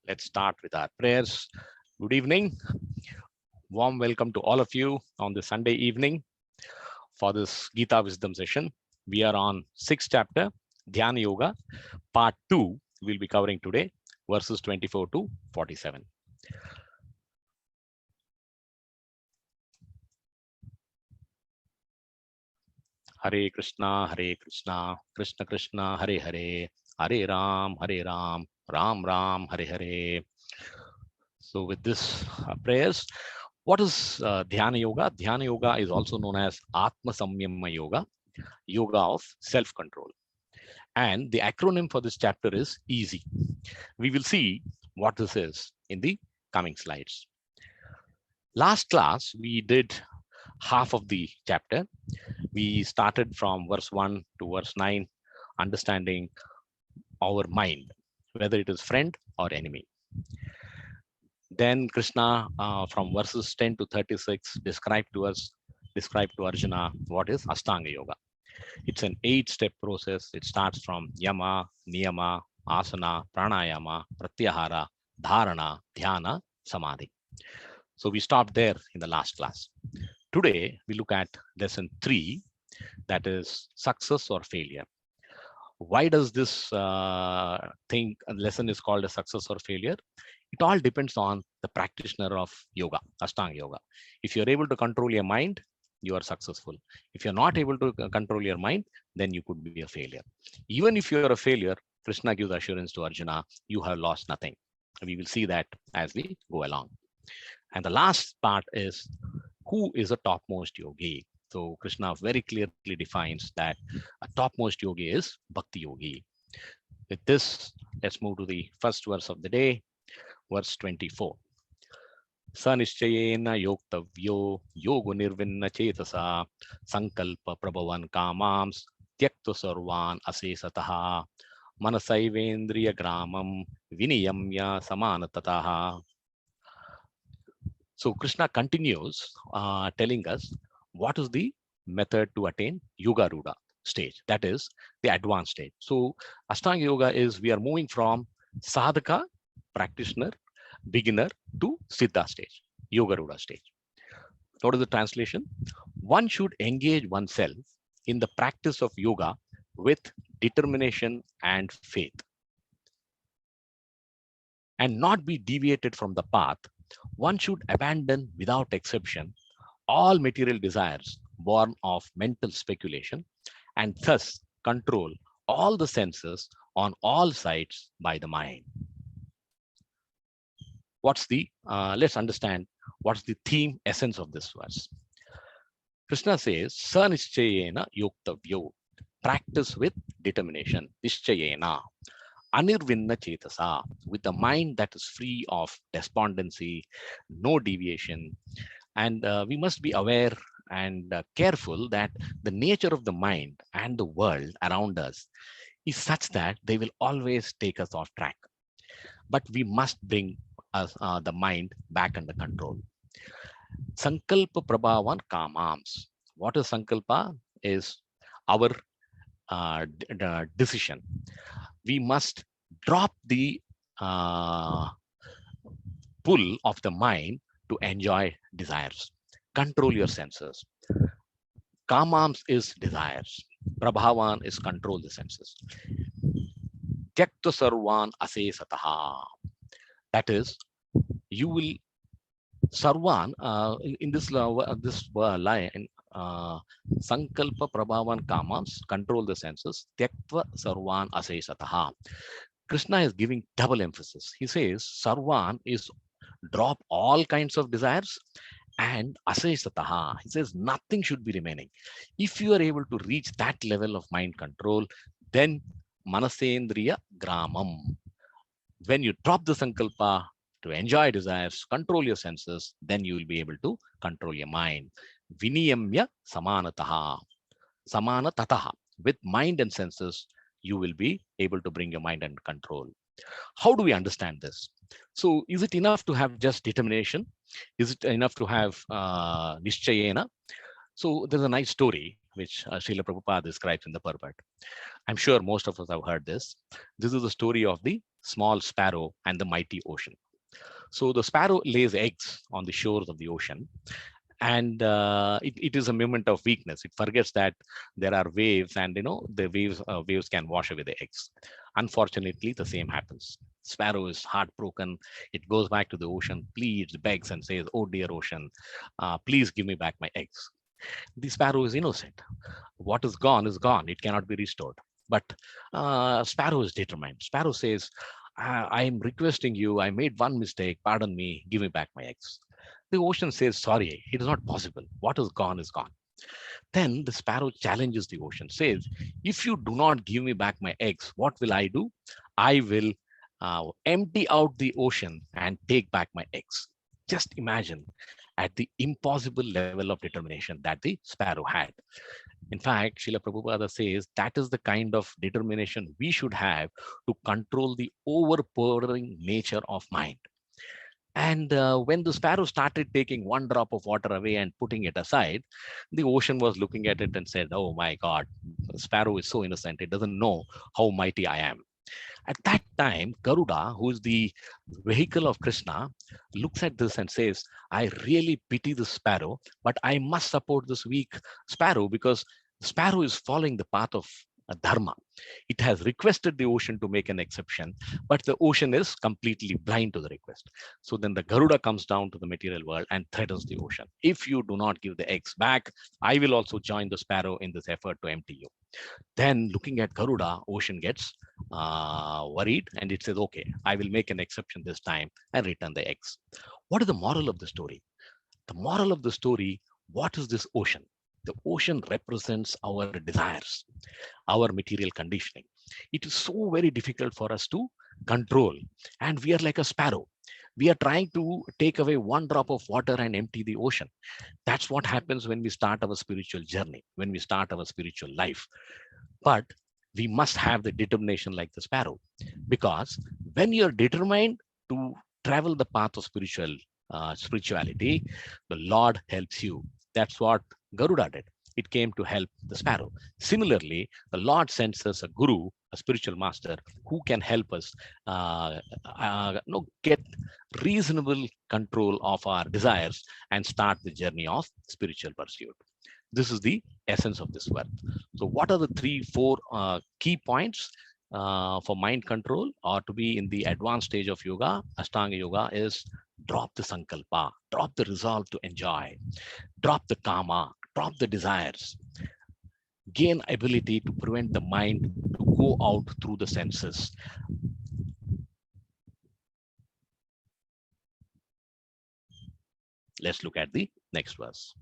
Let's start with our prayers. Good evening. Warm welcome to all of you on this Sunday evening for this Gita Wisdom session. We are on 6th chapter, Dhyana Yoga, part 2. We'll be covering today, verses 24 to 47. Hare Krishna, Krishna Krishna, Hare Hare, Hare Ram, Ram Ram, Hare Hare. So with this prayers, what is Dhyana Yoga? Dhyana Yoga is also known as Atma Samyama Yoga, yoga of self-control. And the acronym for this chapter is EASY. We will see what this is in the coming slides. Last class, we did half of the chapter. We started from verse 1 to verse 9, understanding our mind, whether it is friend or enemy. Then Krishna, from verses 10 to 36, described to Arjuna what is Astanga Yoga. It's an 8-step process. It starts from Yama, Niyama, Asana, Pranayama, Pratyahara, Dharana, Dhyana, Samadhi. So we stopped there in the last class. Today, we look at lesson 3, that is success or failure. Why does this lesson is called a success or failure? It all depends on the practitioner of yoga, Ashtanga yoga. If you're able to control your mind, you are successful. If you're not able to control your mind, then you could be a failure. Even if you're a failure, Krishna gives assurance to Arjuna, you have lost nothing. We will see that as we go along. And the last part is, who is a topmost yogi? So Krishna very clearly defines that a topmost yogi is Bhakti Yogi. With this, let's move to the first verse of the day, verse 24. Sanishchayena yoktavyo yogo nirvinna chetasa sankalpa prabhavan kamams tyakta sarvan asesataha manasaivendriya gramam viniyamya samanatataha. So Krishna continues telling us what is the method to attain Yoga Ruda stage, that is the advanced stage. So Ashtanga Yoga is, we are moving from sadhaka, practitioner, beginner to Siddha stage, Yoga Ruda stage. What is the translation? One should engage oneself in the practice of yoga with determination and faith, and not be deviated from the path. One should abandon without exception all material desires born of mental speculation, and thus control all the senses on all sides by the mind. What's the, let's understand what's the theme essence of this verse. Krishna says, Sa nischayena yoktavyo, practice with determination, nischayena, anirvinna chetasa, with a mind that is free of despondency, no deviation. And we must be aware and careful that the nature of the mind and the world around us is such that they will always take us off track. But we must bring us, the mind back under control. Sankalpa Prabhavan Kamams. What is Sankalpa? Is our decision. We must drop the pull of the mind to enjoy desires. Control your senses. Kamams is desires. Prabhavan is control the senses. Tyakta sarvan asesataha. That is, you will sarvan in this line. Sankalpa Prabhavan Kamams, control the senses. Tyaktva sarvan asesataha. Krishna is giving double emphasis. He says sarvan is drop all kinds of desires, and asesataha, he says nothing should be remaining. If you are able to reach that level of mind control, then manasendriya gramam. When you drop the sankalpa to enjoy desires, control your senses, then you will be able to control your mind. Viniyamya samanataha. Samanatataha. With mind and senses, you will be able to bring your mind under control. How do we understand this? So is it enough to have just determination? Is it enough to have nischayena? So there's a nice story which Srila Prabhupada describes in the purport. I'm sure most of us have heard this. This is the story of the small sparrow and the mighty ocean. So the sparrow lays eggs on the shores of the ocean, and it is a moment of weakness. It forgets that there are waves, and the waves can wash away the eggs. Unfortunately, the same happens. Sparrow is heartbroken. It goes back to the ocean, pleads, begs, and says, "Oh dear ocean, please give me back my eggs." The sparrow is innocent. What is gone is gone. It cannot be restored. But Sparrow is determined. Sparrow says, I am requesting you. I made one mistake. Pardon me. Give me back my eggs." The ocean says, "Sorry, it is not possible. What is gone is gone." Then the sparrow challenges the ocean, says, "If you do not give me back my eggs, what will I do? I will empty out the ocean and take back my eggs." Just imagine at the impossible level of determination that the sparrow had. In fact, Srila Prabhupada says that is the kind of determination we should have to control the overpowering nature of mind. And when the sparrow started taking one drop of water away and putting it aside, the ocean was looking at it and said, "Oh my God, the sparrow is so innocent. It doesn't know how mighty I am." At that time, Garuda, who is the vehicle of Krishna, looks at this and says, "I really pity the sparrow, but I must support this weak sparrow because the sparrow is following the path of dharma. It has requested the ocean to make an exception, but the ocean is completely blind to the request." So then the Garuda comes down to the material world and threatens the ocean. "If you do not give the eggs back, I will also join the sparrow in this effort to empty you." Then looking at Garuda, ocean gets worried and it says, "Okay, I will make an exception this time and return the eggs." What is the moral of the story? The moral of the story, what is this ocean? The ocean represents our desires, our material conditioning. It is so very difficult for us to control. And we are like a sparrow. We are trying to take away one drop of water and empty the ocean. That's what happens when we start our spiritual journey, when we start our spiritual life. But we must have the determination like the sparrow, because when you're determined to travel the path of spirituality, the Lord helps you. That's what Garuda did. It came to help the sparrow. Similarly, the Lord sends us a guru, a spiritual master, who can help us get reasonable control of our desires and start the journey of spiritual pursuit. This is the essence of this work. So what are the 3, 4 key points for mind control or to be in the advanced stage of yoga, Ashtanga yoga, is drop the sankalpa, drop the resolve to enjoy, drop the karma, drop the desires, gain ability to prevent the mind to go out through the senses. Let's look at the next verse.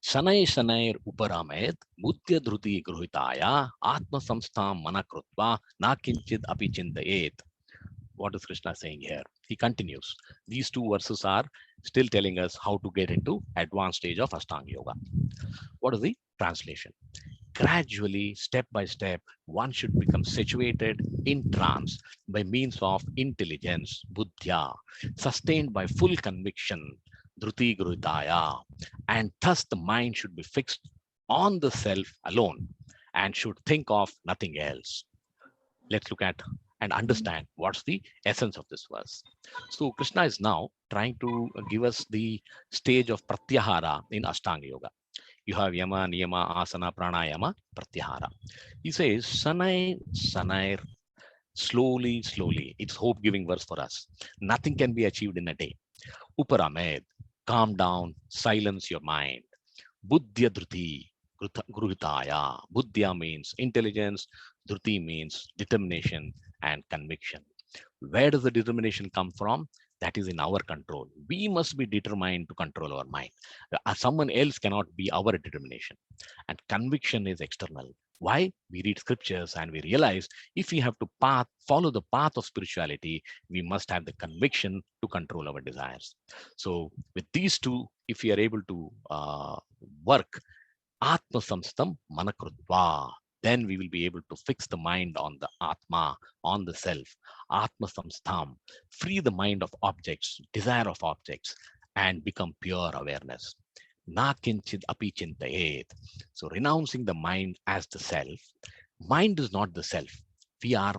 शनै शनैर उपरामेत बुद्ध्य धृति गृहीताया आत्म संस्थाम मन कृत्वा न किंचित अपि चिन्तयेत. What is Krishna saying here? He continues. These 2 verses are still telling us how to get into advanced stage of Ashtanga yoga. What is the translation? Gradually, step by step, one should become situated in trance by means of intelligence, buddhya, sustained by full conviction, dhruti grutaya, and thus the mind should be fixed on the self alone and should think of nothing else. Let's look at and understand what's the essence of this verse. So Krishna is now trying to give us the stage of pratyahara in Ashtanga yoga. You have yama, niyama, asana, pranayama, pratyahara. He says, "Sanai, sanair," slowly, slowly. It's hope-giving verse for us. Nothing can be achieved in a day. Uparamed, calm down, silence your mind. Buddhya dhruti, gruhitaya. Buddhya means intelligence, dhruti means determination and conviction. Where does the determination come from? That is in our control. We must be determined to control our mind. Someone else cannot be our determination. And conviction is external. Why? We read scriptures and we realize if we have to follow the path of spirituality, we must have the conviction to control our desires. So with these 2, if we are able to work Atma Samstam Manakrutva, then we will be able to fix the mind on the Atma, on the self. Atma Samstam, free the mind of objects, desire of objects, and become pure awareness. Na kinchid api chintayet. So renouncing the mind as the self. Mind is not the self. We are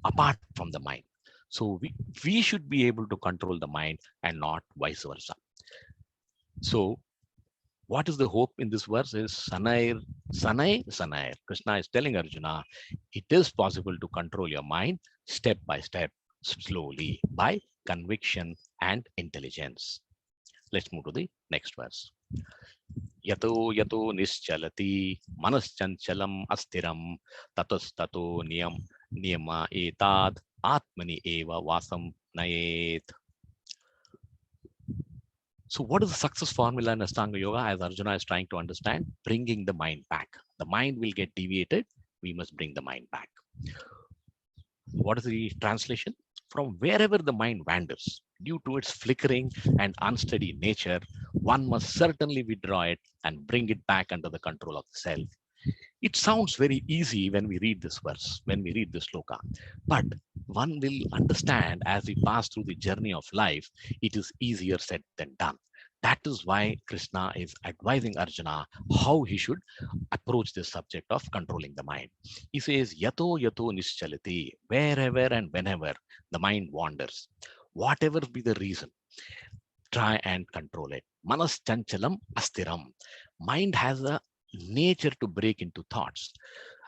apart from the mind. So we should be able to control the mind and not vice versa. So what is the hope in this verse is Sanair, Sanai, Sanair. Krishna is telling Arjuna, it is possible to control your mind step by step, slowly, by conviction and intelligence. Let's move to the next verse. Yato yato nischalati manaschanchalam astiram tato niyama etad atmani eva vasam nayet. So what is the success formula in Astanga Yoga as Arjuna is trying to understand? Bringing the mind back. The mind will get deviated. We must bring the mind back. What is the translation? From wherever the mind wanders, due to its flickering and unsteady nature, one must certainly withdraw it and bring it back under the control of the self. It sounds very easy when we read this verse, when we read this shloka, but one will understand as we pass through the journey of life, it is easier said than done. That is why Krishna is advising Arjuna how he should approach this subject of controlling the mind. He says, Yato yato nischalati, wherever and whenever the mind wanders, whatever be the reason, try and control it. Manas chanchalam astiram. Mind has a nature to break into thoughts.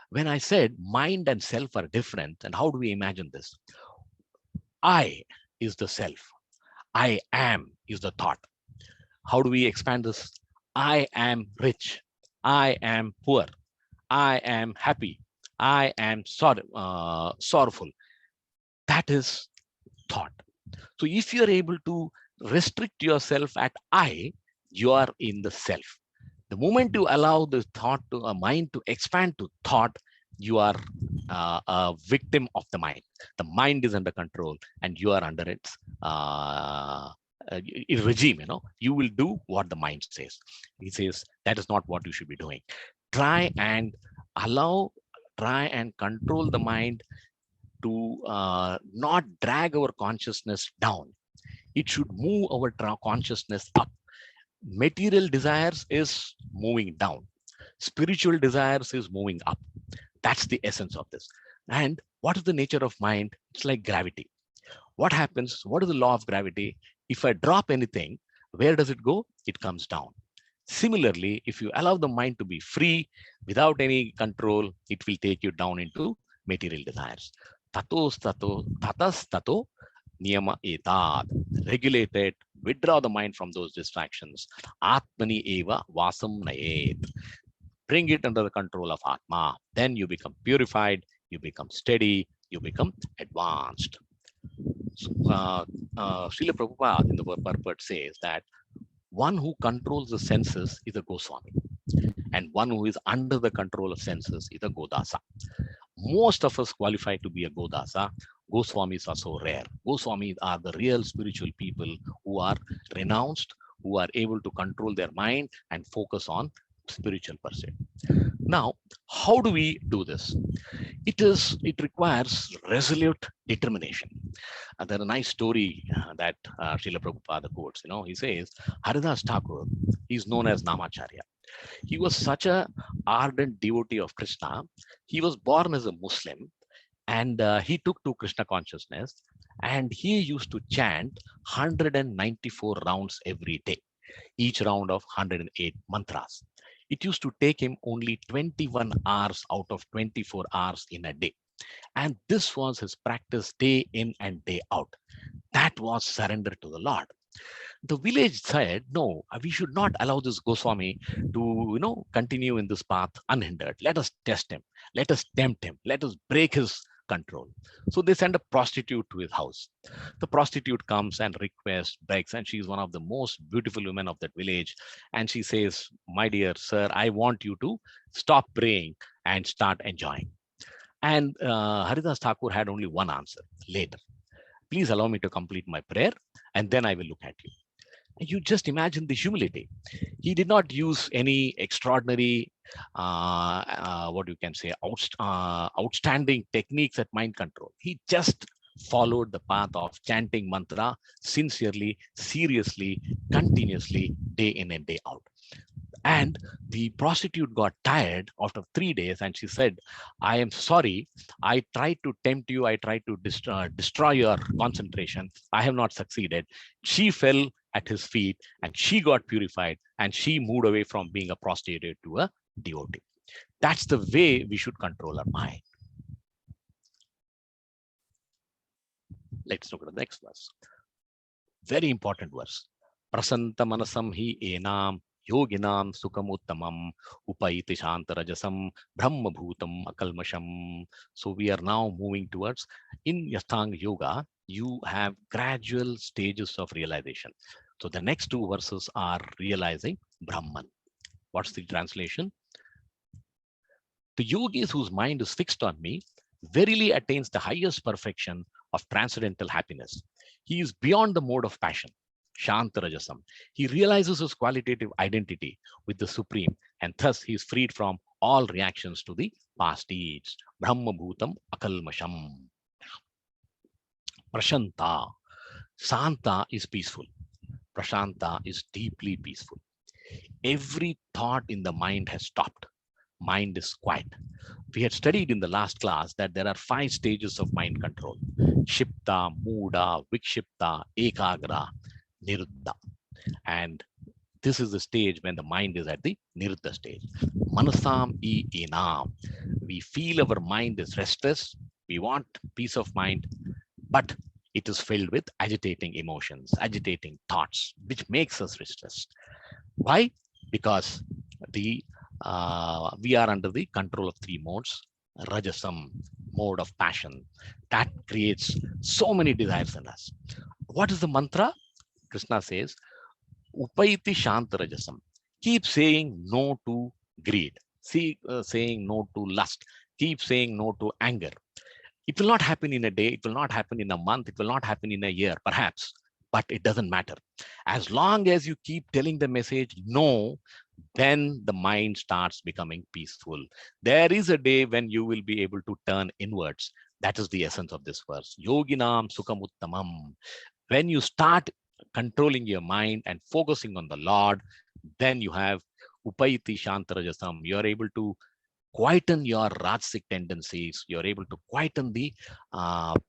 When I said mind and self are different, and how do we imagine this? I is the self. I am is the thought. How do we expand this? I am rich. I am poor. I am happy. I am sorrowful. That is thought. So if you are able to restrict yourself at I, you are in the self. The moment you allow the thought to a mind to expand to thought, you are a victim of the mind. The mind is under control, and you are under its regime. You will do what the mind says. He says that is not what you should be doing. Try and allow, try and control the mind to not drag our consciousness down. It should move our consciousness up. Material desires is moving down. Spiritual desires is moving up. That's the essence of this. And what is the nature of mind? It's like gravity. What happens? What is the law of gravity? If I drop anything, where does it go? It comes down. Similarly, if you allow the mind to be free without any control, it will take you down into material desires. Tatas tato niyama etad. Regulate it, withdraw the mind from those distractions. Atmani eva vasam nayet. Bring it under the control of Atma. Then you become purified, you become steady, you become advanced. So, Srila Prabhupada in the purport says that one who controls the senses is a Goswami, and one who is under the control of senses is a Godasa. Most of us qualify to be a Godasa. Goswamis are so rare. Goswamis are the real spiritual people who are renounced, who are able to control their mind and focus on spiritual pursuit. Now, how do we do this? It requires resolute determination. There's a nice story that Srila Prabhupada quotes. He says, Haridas Thakur is known as Namacharya. He was such a ardent devotee of Krishna. He was born as a Muslim, and he took to Krishna consciousness, and he used to chant 194 rounds every day, each round of 108 mantras. It used to take him only 21 hours out of 24 hours in a day. And this was his practice day in and day out. That was surrender to the Lord. The village said, no, we should not allow this Goswami to, continue in this path unhindered. Let us test him. Let us tempt him. Let us break his control. So they send a prostitute to his house. The prostitute comes and requests, begs, and she is one of the most beautiful women of that village. And she says, my dear sir, I want you to stop praying and start enjoying. And Haridas Thakur had only one answer later. Please allow me to complete my prayer, and then I will look at you. You just imagine the humility. He did not use any extraordinary, what you can say, outstanding techniques at mind control. He just followed the path of chanting mantra sincerely, seriously, continuously, day in and day out. And the prostitute got tired after 3 days and she said, I am sorry. I tried to tempt you. I tried to destroy your concentration. I have not succeeded. She fell at his feet and she got purified and she moved away from being a prostitute to a devotee. That's the way we should control our mind. Let's look at the next verse. Very important verse. Prasanta manasam hi enam yoginam sukhamuttamam upaiti shantarajasam brahma bhutam akalmasham. So we are now moving towards, in Astanga Yoga, you have gradual stages of realization. So the next two verses are realizing Brahman. What's the translation? The yogis whose mind is fixed on me verily attains the highest perfection of transcendental happiness. He is beyond the mode of passion, Shantarajasam. He realizes his qualitative identity with the Supreme, and thus he is freed from all reactions to the past deeds. Brahma Bhutam Akalmasham. Prashanta. Santa is peaceful. Prashanta is deeply peaceful. Every thought in the mind has stopped. Mind is quiet. We had studied in the last class that there are 5 stages of mind control: Shipta, Muda, Vikshipta, Ekagra, Niruddha. And this is the stage when the mind is at the Niruddha stage. Manasam I Enam. We feel our mind is restless. We want peace of mind, but it is filled with agitating emotions, agitating thoughts, which makes us restless. Why? Because we are under the control of 3 modes. Rajasam, mode of passion, that creates so many desires in us. What is the mantra? Krishna says, Upaiti Shantarajasam. Keep saying no to greed. Saying no to lust. Keep saying no to anger. It will not happen in a day. It will not happen in a month. It will not happen in a year, perhaps. But it doesn't matter. As long as you keep telling the message no, then the mind starts becoming peaceful. There is a day when you will be able to turn inwards. That is the essence of this verse. Yoginam sukhamuttamam. When you start controlling your mind and focusing on the Lord, then you have upaiti shantarajasam. You are able to quieten your rajasic tendencies. You're able to quieten the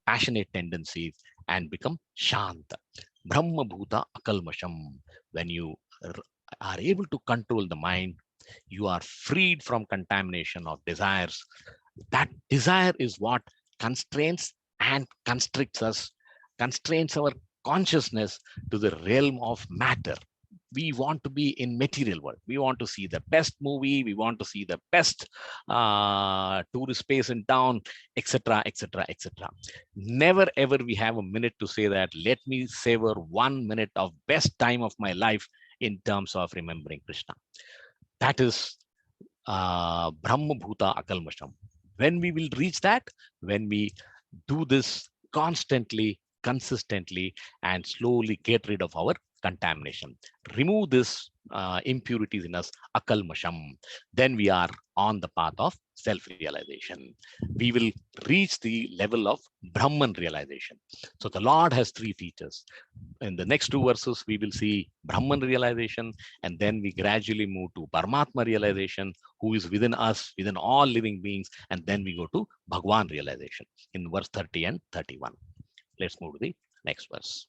passionate tendencies and become shanta. Brahma bhuta akalmasham. When you are able to control the mind, you are freed from contamination of desires. That desire is what constrains and constricts us, constrains our consciousness to the realm of matter. We want to be in material world. We want to see the best movie. We want to see the best tourist space in town, etc., etc., etc. Never ever we have a minute to say that, let me savor 1 minute of best time of my life in terms of remembering Krishna. That is Brahma Bhuta Akalmasham. When we will reach that? When we do this constantly, consistently, and slowly get rid of our contamination. Remove this impurities in us, akalmasham. Then we are on the path of self-realization. We will reach the level of Brahman realization. So the Lord has 3 features. In the next 2 verses, we will see Brahman realization, and then we gradually move to Paramatma realization, who is within us, within all living beings, and then we go to Bhagwan realization in verse 30 and 31. Let's move to the next verse.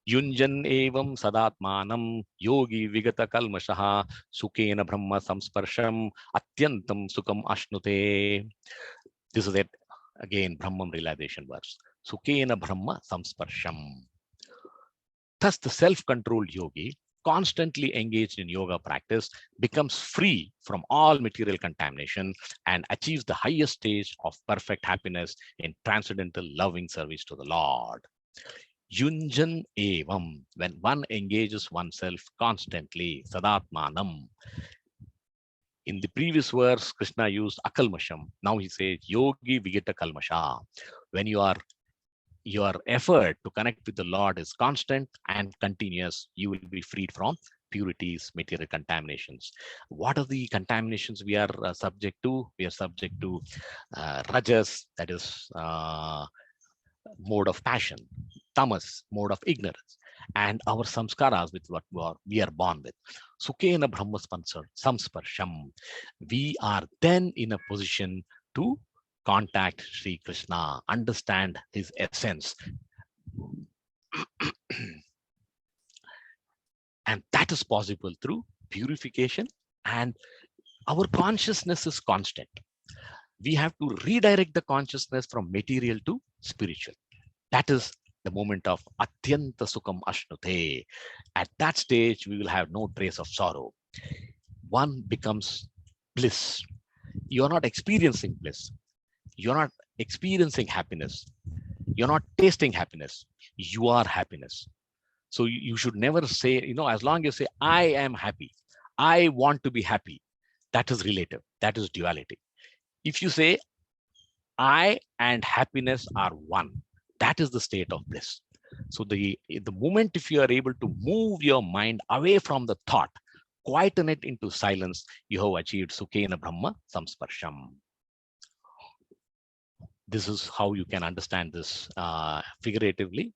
Yunjan evam sadatmanam yogi vigata kalmashaha sukena brahma samsparsham atyantam sukham ashnute. This is it again, Brahman realization verse. Sukena brahma samsparsham. Thus the self-controlled yogi, constantly engaged in yoga practice, becomes free from all material contamination and achieves the highest stage of perfect happiness in transcendental loving service to the Lord. Yunjan evam, when one engages oneself constantly, sadatmanam. In the previous verse, Krishna used akalmasham. Now he says yogi vigita kalmasha. When your effort to connect with the Lord is constant and continuous, you will be freed from purities, material contaminations. What are the contaminations we are subject to? We are subject to rajas, that is mode of passion, tamas, mode of ignorance, and our samskaras with what we are born with. Sukhena Brahma Samsparsham. We are then in a position to contact Sri Krishna, understand his essence. And that is possible through purification, and our consciousness is constant. We have to redirect the consciousness from material to spiritual. That is the moment of Atyanta Sukham Ashnute. At that stage, we will have no trace of sorrow. One becomes bliss. You're not experiencing bliss. You're not experiencing happiness. You're not tasting happiness. You are happiness. So you should never say, as long as you say, I am happy, I want to be happy, that is relative. That is duality. If you say, I and happiness are one, that is the state of bliss. So the moment if you are able to move your mind away from the thought, quieten it into silence, you have achieved Sukhena Brahma Samsparsham. This is how you can understand this figuratively.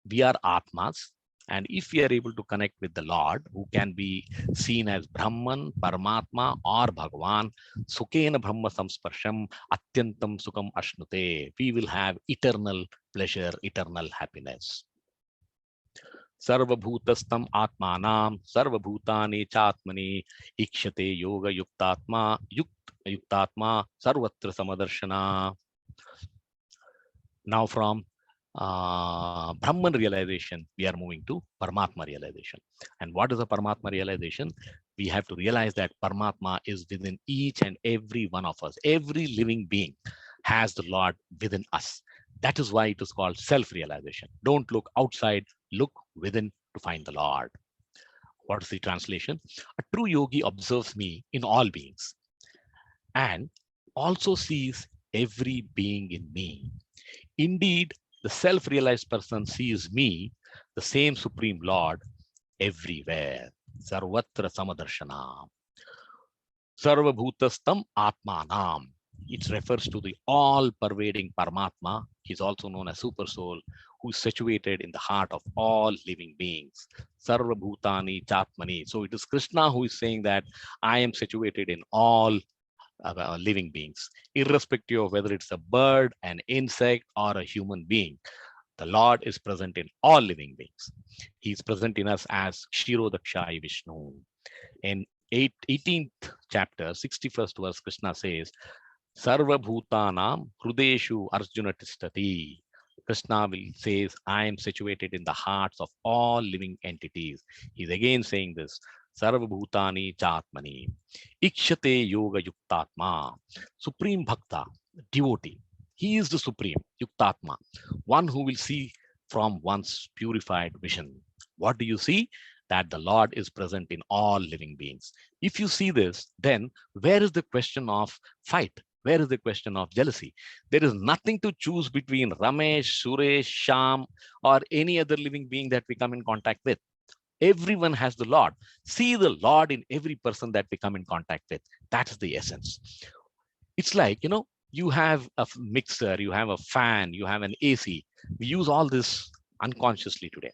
We are Atmas, and if we are able to connect with the Lord, who can be seen as Brahman, Paramatma, or Bhagavan, Sukhena Brahma Samsparsham, Atyantam Sukham Ashnute, we will have eternal pleasure, eternal happiness. Sarvabhutastam Atmanam, Sarvabhutani Chatmani, Ikshate Yoga Yuktatma, Yuktatma, Sarvatra Samadarshana. Now from Brahman realization, we are moving to Paramatma realization. And what is a Paramatma realization? We have to realize that Paramatma is within each and every one of us. Every living being has the Lord within us. That is why it is called self-realization. Don't look outside, look within to find the Lord. What is the translation? A true yogi observes me in all beings and also sees every being in me. Indeed, the self-realized person sees me, the same Supreme Lord, everywhere. Sarvatra Samadarshana. Sarvabhutastam Atmanam. It refers to the all-pervading Paramatma. He's also known as Super Soul, who is situated in the heart of all living beings. Sarvabhutani Chatmani. So it is Krishna who is saying that I am situated in all living beings, irrespective of whether it's a bird, an insect, or a human being. The Lord is present in all living beings. He is present in us as Kshirodakshai Vishnu. In 18th chapter, 61st verse, Krishna says, Sarva Bhutanam Hrudeshu Arjuna Tishtati. Krishna will says, I am situated in the hearts of all living entities. He's again saying this, Sarva Bhutani Chatmani. Ikshate Yoga Yuktatma. Supreme Bhakta, devotee. He is the Supreme, Yuktatma, one who will see from one's purified vision. What do you see? That the Lord is present in all living beings. If you see this, then where is the question of fight? Where is the question of jealousy? There is nothing to choose between Ramesh, Suresh, Sham, or any other living being that we come in contact with. Everyone has the Lord. See the Lord in every person that we come in contact with. That is the essence. It's like, you have a mixer, you have a fan, you have an AC. We use all this unconsciously today.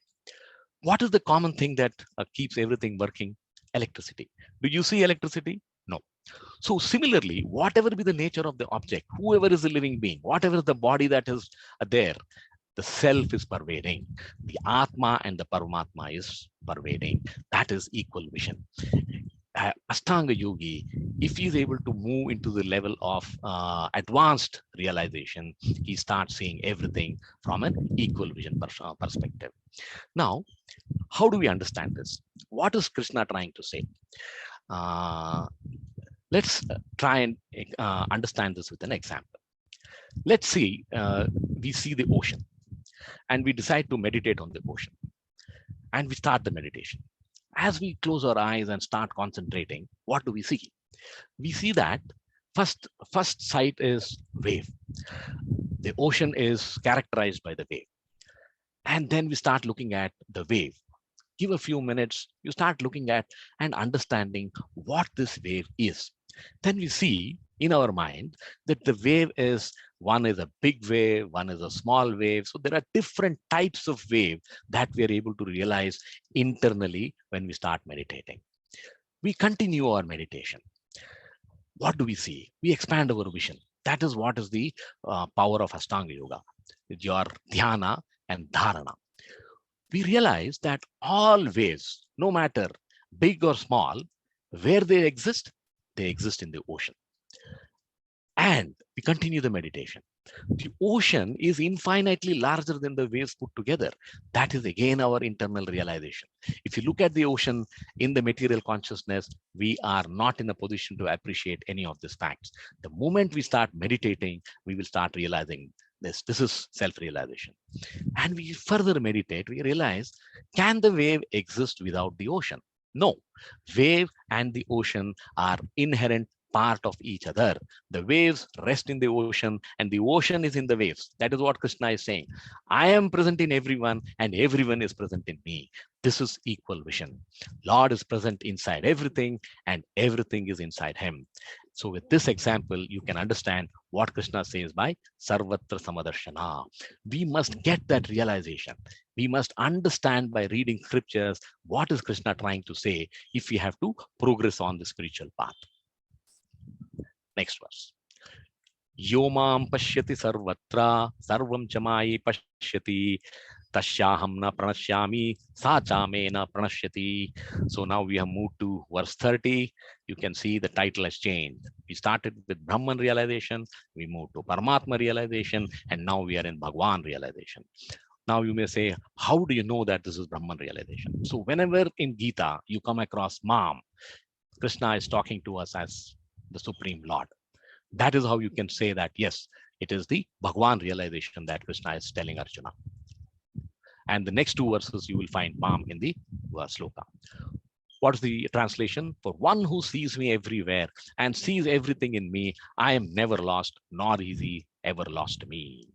What is the common thing that keeps everything working? Electricity. Do you see electricity? No. So similarly, whatever be the nature of the object, whoever is a living being, whatever is the body that is there, the self is pervading. The Atma and the Paramatma is pervading. That is equal vision. Astanga Yogi, if he is able to move into the level of advanced realization, he starts seeing everything from an equal vision perspective. Now, how do we understand this? What is Krishna trying to say? Let's try and understand this with an example. Let's see, we see the ocean and we decide to meditate on the ocean and we start the meditation. As we close our eyes and start concentrating, what do we see? We see that first sight is wave. The ocean is characterized by the wave. And then we start looking at the wave. Give a few minutes, you start looking at and understanding what this wave is. Then we see in our mind that the wave is One is a big wave, one is a small wave. So there are different types of wave that we are able to realize internally when we start meditating. We continue our meditation. What do we see? We expand our vision. That is what is the power of Astanga Yoga, your dhyana and dharana. We realize that all waves, no matter big or small, where they exist in the ocean. And we continue the meditation. The ocean is infinitely larger than the waves put together. That is again our internal realization. If you look at the ocean in the material consciousness, we are not in a position to appreciate any of these facts. The moment we start meditating, we will start realizing this. This is self-realization. And we further meditate, we realize, can the wave exist without the ocean? No. Wave and the ocean are inherent part of each other. The waves rest in the ocean and the ocean is in the waves. That is what Krishna is saying. I am present in everyone and everyone is present in me. This is equal vision. Lord is present inside everything and everything is inside him. So with this example, you can understand what Krishna says by Sarvatra Samadarshana. We must get that realization. We must understand by reading scriptures what is Krishna trying to say if we have to progress on the spiritual path. Next verse. Yomam pashyati sarvatra sarvam chamai pashyati tashyaham na pranashyami sachame na pranashyati. So now we have moved to verse 30. You can see the title has changed. We started with Brahman realization, we moved to Paramatma realization, and now we are in Bhagwan realization. Now you may say, how do you know that this is Brahman realization? So whenever in Gita you come across Mam, Krishna is talking to us as the Supreme Lord. That is how you can say that, yes, it is the Bhagwan realization that Krishna is telling Arjuna. And the next two verses, you will find Mam in the shloka. What's the translation? For one who sees me everywhere and sees everything in me, I am never lost, nor is he ever lost me.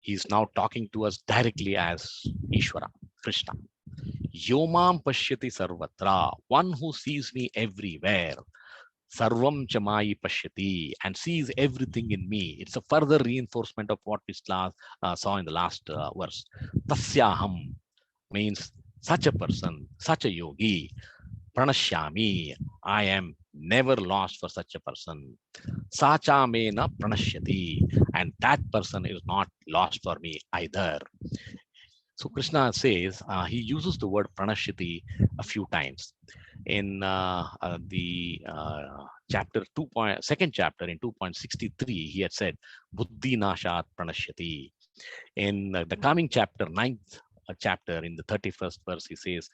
He's now talking to us directly as Ishvara, Krishna. Yomam pashyati sarvatra, one who sees me everywhere. Sarvam chamai pashyati, and sees everything in me. It's a further reinforcement of what we saw in the last verse. Tasyaham means such a person, such a yogi. Pranashyami, I am never lost for such a person. Sachamena pranashyati, and that person is not lost for me either. So Krishna says, he uses the word pranashyati a few times. In the chapter 2, second chapter in 2.63, he had said, Buddhi nashat pranashyati. In the coming chapter, 9th chapter, in the 31st verse, he says,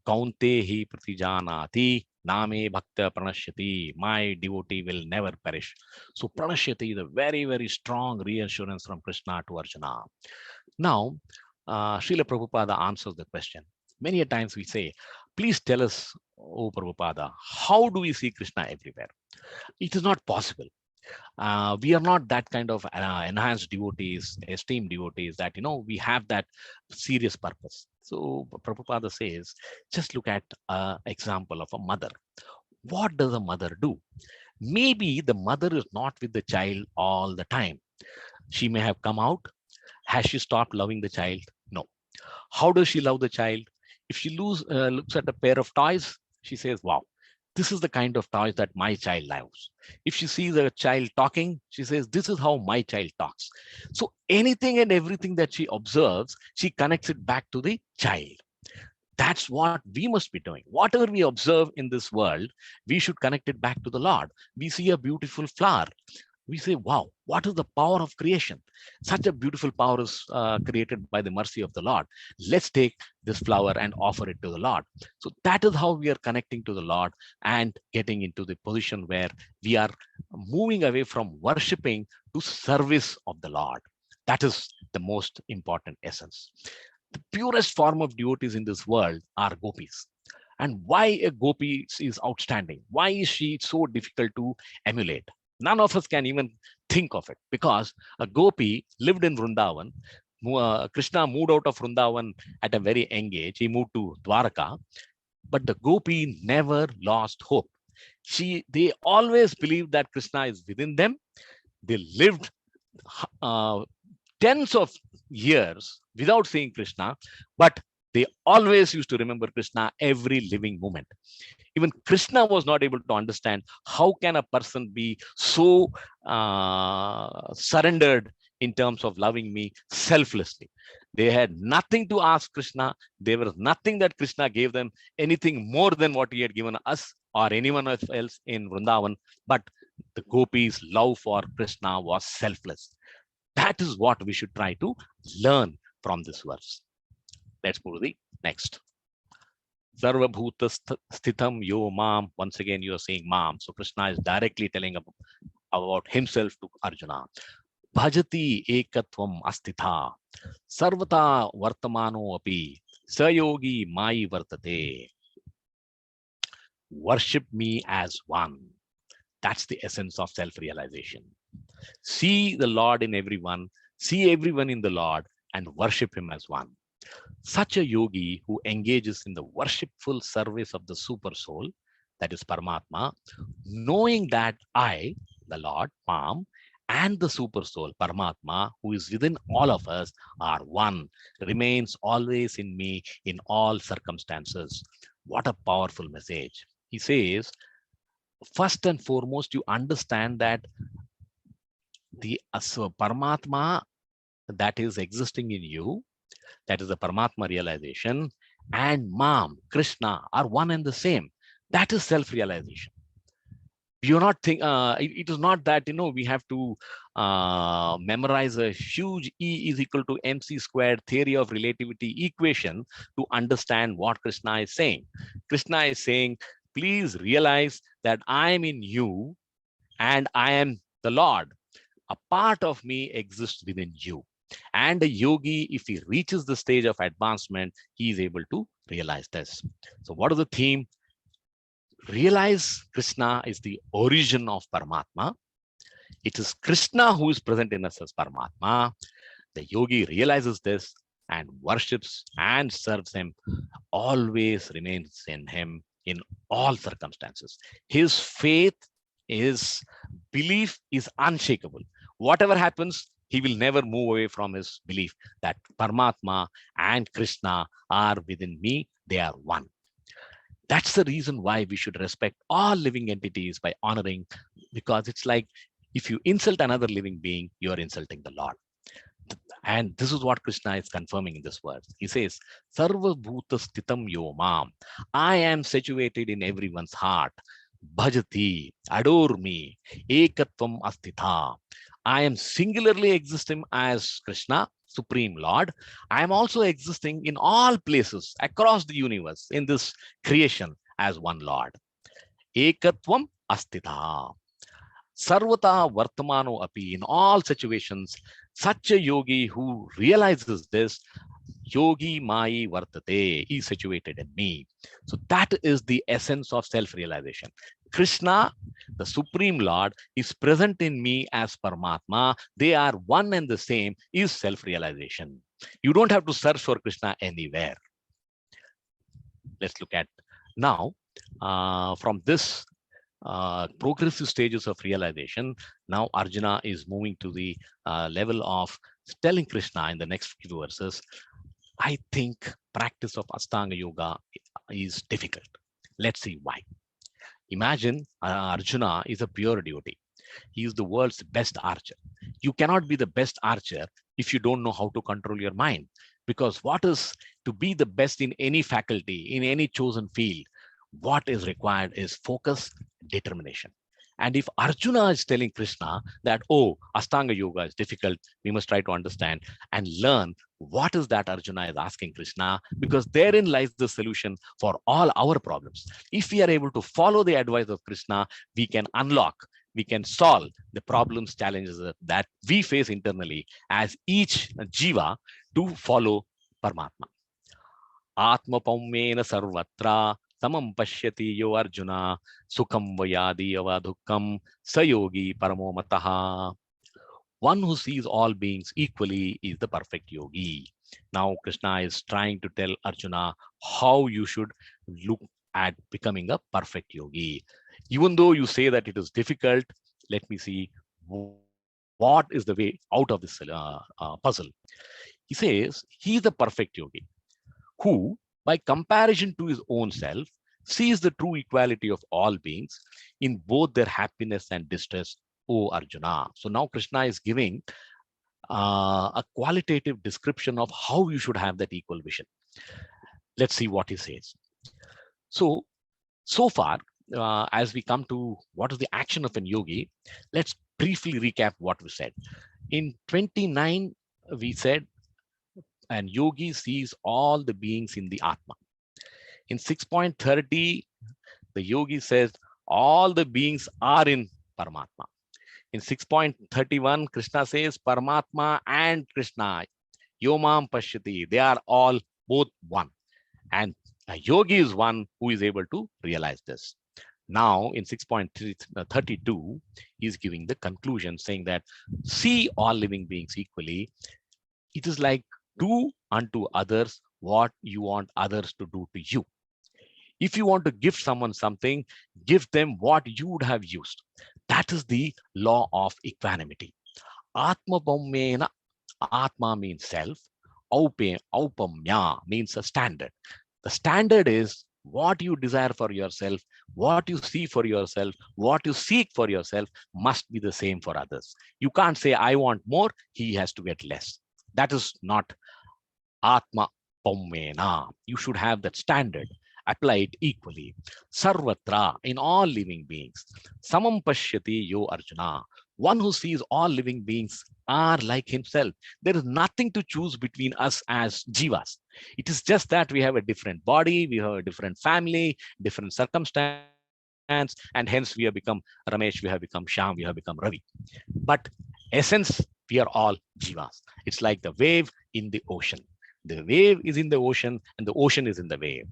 Kauntehi pratijanati name bhakta pranashyati. My devotee will never perish. So pranashyati is a very, very strong reassurance from Krishna to Arjuna. Now, Srila Prabhupada answers the question. Many a times we say, please tell us, oh Prabhupada, how do we see Krishna everywhere? It is not possible. We are not that kind of enhanced devotees, esteemed devotees that, we have that serious purpose. So Prabhupada says, just look at an example of a mother. What does a mother do? Maybe the mother is not with the child all the time. She may have come out. Has she stopped loving the child? No. How does she love the child? If she looks at a pair of toys, she says, wow, this is the kind of toys that my child loves. If she sees a child talking, she says, this is how my child talks. So anything and everything that she observes, she connects it back to the child. That's what we must be doing. Whatever we observe in this world, we should connect it back to the Lord. We see a beautiful flower. We say, wow, what is the power of creation? Such a beautiful power is created by the mercy of the Lord. Let's take this flower and offer it to the Lord. So that is how we are connecting to the Lord and getting into the position where we are moving away from worshiping to service of the Lord. That is the most important essence. The purest form of devotees in this world are gopis. And why a gopi is outstanding? Why is she so difficult to emulate? None of us can even think of it, because a gopi lived in Vrindavan. Krishna moved out of Vrindavan at a very young age. He moved to Dwaraka, but the gopi never lost hope. They always believed that Krishna is within them. They lived uh, tens of years without seeing Krishna, but they always used to remember Krishna every living moment. Even Krishna was not able to understand how can a person be so surrendered in terms of loving me selflessly. They had nothing to ask Krishna. There was nothing that Krishna gave them, anything more than what he had given us or anyone else in Vrindavan. But the gopis' love for Krishna was selfless. That is what we should try to learn from this verse. Let's move to the next. Sarvabhuta sthitam yo mam. Once again, you are saying mam. So Krishna is directly telling about himself to Arjuna. Bhajati ekatvam astitha. Sarvata vartamano api. Sayogi mai vartate. Worship me as one. That's the essence of self-realization. See the Lord in everyone, see everyone in the Lord, and worship him as one. Such a yogi who engages in the worshipful service of the super soul, that is Paramatma, knowing that I, the Lord, Mam, and the super soul, Paramatma, who is within all of us, are one, remains always in me in all circumstances. What a powerful message. He says, first and foremost, you understand that the Paramatma that is existing in you, that is the Paramatma realization, and Mam, Krishna are one and the same. That is self-realization. You're not think it is not that we have to memorize a huge E is equal to mc squared theory of relativity equation to understand what Krishna is saying. Krishna is saying, please realize that I am in you and I am the Lord. A part of me exists within you. And a yogi, if he reaches the stage of advancement, he is able to realize this. So what is the theme? Realize Krishna is the origin of Paramatma. It is Krishna who is present in us as Paramatma. The yogi realizes this and worships and serves him, always remains in him in all circumstances. His faith, his belief is unshakable. Whatever happens, he will never move away from his belief that Paramatma and Krishna are within me, they are one. That's the reason why we should respect all living entities by honoring, because it's like if you insult another living being, you are insulting the Lord. And this is what Krishna is confirming in this verse. He says, Sarva Bhuta Stitam Yo Mam. I am situated in everyone's heart. Bhajati, adore me. Ekatvam Astitha. I am singularly existing as Krishna, Supreme Lord. I am also existing in all places across the universe in this creation as one Lord. Ekatvam Astitha. Sarvata Vartamano Api, in all situations, such a yogi who realizes this, Yogi Mai Vartate, is situated in me. So that is the essence of self-realization. Krishna, the Supreme Lord, is present in me as Paramatma. They are one and the same, is self-realization. You don't have to search for Krishna anywhere. Let's look at now from this progressive stages of realization. Now Arjuna is moving to the level of telling Krishna in the next few verses, I think practice of Astanga Yoga is difficult. Let's see why. Imagine Arjuna is a pure devotee. He is the world's best archer. You cannot be the best archer if you don't know how to control your mind. Because what is to be the best in any faculty, in any chosen field, what is required is focus, determination. And if Arjuna is telling Krishna that, oh, Astanga Yoga is difficult, we must try to understand and learn what is that Arjuna is asking Krishna, because therein lies the solution for all our problems. If we are able to follow the advice of Krishna, we can unlock, we can solve the problems, challenges that we face internally as each jiva to follow Paramatma. Atma paumena sarvatra tamam pashyati yo Arjuna sukham vayadi avadhukam sayogi paramomataha. One who sees all beings equally is the perfect yogi. Now Krishna is trying to tell Arjuna how you should look at becoming a perfect yogi. Even though you say that it is difficult, let me see what is the way out of this puzzle. He says he is the perfect yogi who, by comparison to his own self, sees the true equality of all beings in both their happiness and distress, O Arjuna. So now Krishna is giving a qualitative description of how you should have that equal vision. Let's see what he says. So far, as we come to what is the action of an yogi, let's briefly recap what we said. In 29, we said, an yogi sees all the beings in the Atma. In 6.30, the yogi says all the beings are in Paramatma. In 6.31, Krishna says Paramatma and Krishna, Yomam Pashyati, they are all both one. And a yogi is one who is able to realize this. Now, in 6.32, he is giving the conclusion saying that see all living beings equally. It is like do unto others what you want others to do to you. If you want to give someone something, give them what you would have used. That is the law of equanimity. Atma Paumena, Atma means self. Aupamya means a standard. The standard is what you desire for yourself, what you see for yourself, what you seek for yourself must be the same for others. You can't say, I want more, he has to get less. That is not Atma Paumena. You should have that standard. Apply it equally. Sarvatra, in all living beings. Samam Pashyati Yo Arjuna. One who sees all living beings are like himself. There is nothing to choose between us as jivas. It is just that we have a different body, we have a different family, different circumstance, and hence we have become Ramesh, we have become Sham, we have become Ravi. But essence, we are all jivas. It's like the wave in the ocean. The wave is in the ocean and the ocean is in the wave.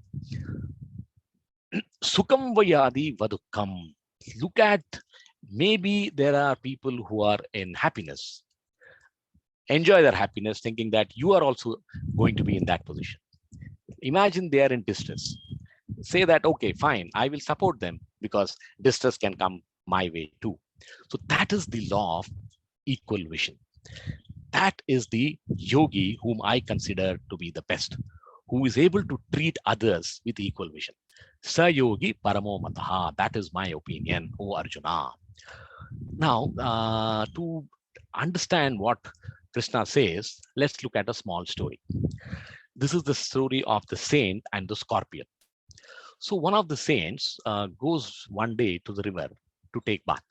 Sukham vayadi vadukam. Look at, maybe there are people who are in happiness. Enjoy their happiness, thinking that you are also going to be in that position. Imagine they are in distress. Say that, okay, fine, I will support them because distress can come my way too. So that is the law of equal vision. That is the yogi whom I consider to be the best, who is able to treat others with equal vision. Sa yogi paramo mataha. That is my opinion, O Arjuna. Now, to understand what Krishna says, let's look at a small story. This is the story of the saint and the scorpion. So one of the saints goes one day to the river to take bath.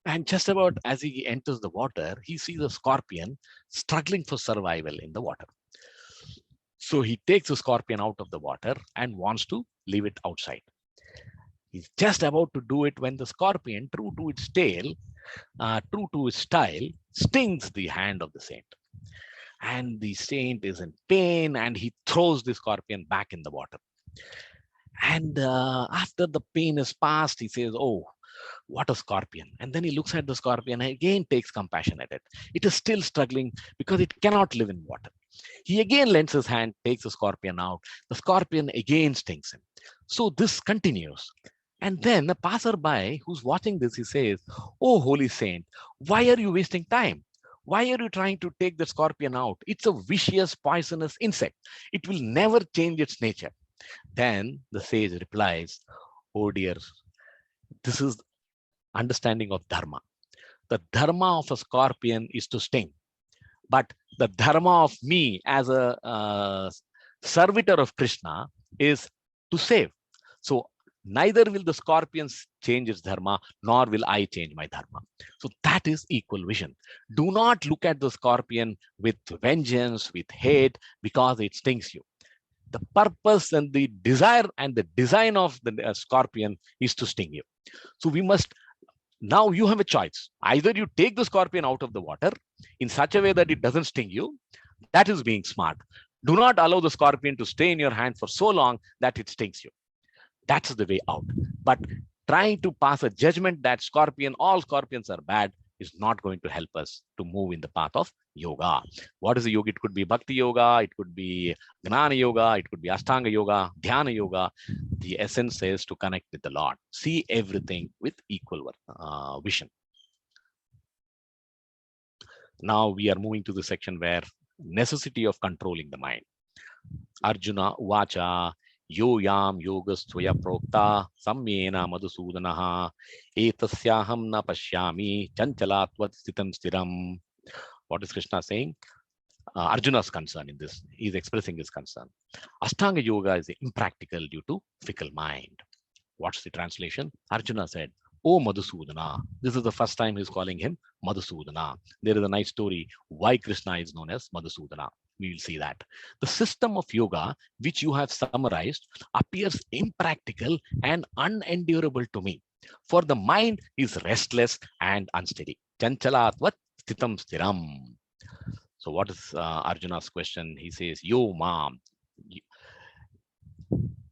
And just about as he enters the water, he sees a scorpion struggling for survival in the water. So he takes the scorpion out of the water and wants to leave it outside. He's just about to do it when the scorpion, true to its tail, true to its style, stings the hand of the saint. And the saint is in pain and he throws the scorpion back in the water. And after the pain is past, he says, oh, what a scorpion. And then he looks at the scorpion and again takes compassion at it. It is still struggling because it cannot live in water. He again lends his hand, takes the scorpion out. The scorpion again stings him. So this continues. And then a passerby who's watching this, he says, oh, holy saint, why are you wasting time? Why are you trying to take the scorpion out? It's a vicious, poisonous insect. It will never change its nature. Then the sage replies, oh dear, this is understanding of dharma. The dharma of a scorpion is to sting. But the dharma of me as a servitor of Krishna is to save. So neither will the scorpions change its dharma, nor will I change my dharma. So that is equal vision. Do not look at the scorpion with vengeance, with hate, because it stings you. The purpose and the desire and the design of the scorpion is to sting you. So we must, now you have a choice. Either you take the scorpion out of the water in such a way that it doesn't sting you. That is being smart. Do not allow the scorpion to stay in your hand for so long that it stings you. That's the way out. But trying to pass a judgment that all scorpions are bad is not going to help us to move in the path of yoga. What is a yoga? It could be bhakti yoga, it could be gnana yoga, it could be Astanga yoga, Dhyana yoga. The essence is to connect with the Lord. See everything with equal vision. Now we are moving to the section where necessity of controlling the mind. Arjuna Uvacha Yo Yam Yogastvaya Prokta Samyena Madhusudanaha Etasyaham na Pashyami Chanchalatvat Stitam Stiram. What is Krishna saying? Arjuna's concern in this. He is expressing his concern. Ashtanga Yoga is impractical due to fickle mind. What's the translation? Arjuna said, "Oh Madhusudana." This is the first time he's calling him Madhusudana. There is a nice story why Krishna is known as Madhusudana. We will see that. The system of yoga, which you have summarized, appears impractical and unendurable to me. For the mind is restless and unsteady. Chanchalatvat stitam stiram. So what is Arjuna's question? He says, Yo mom,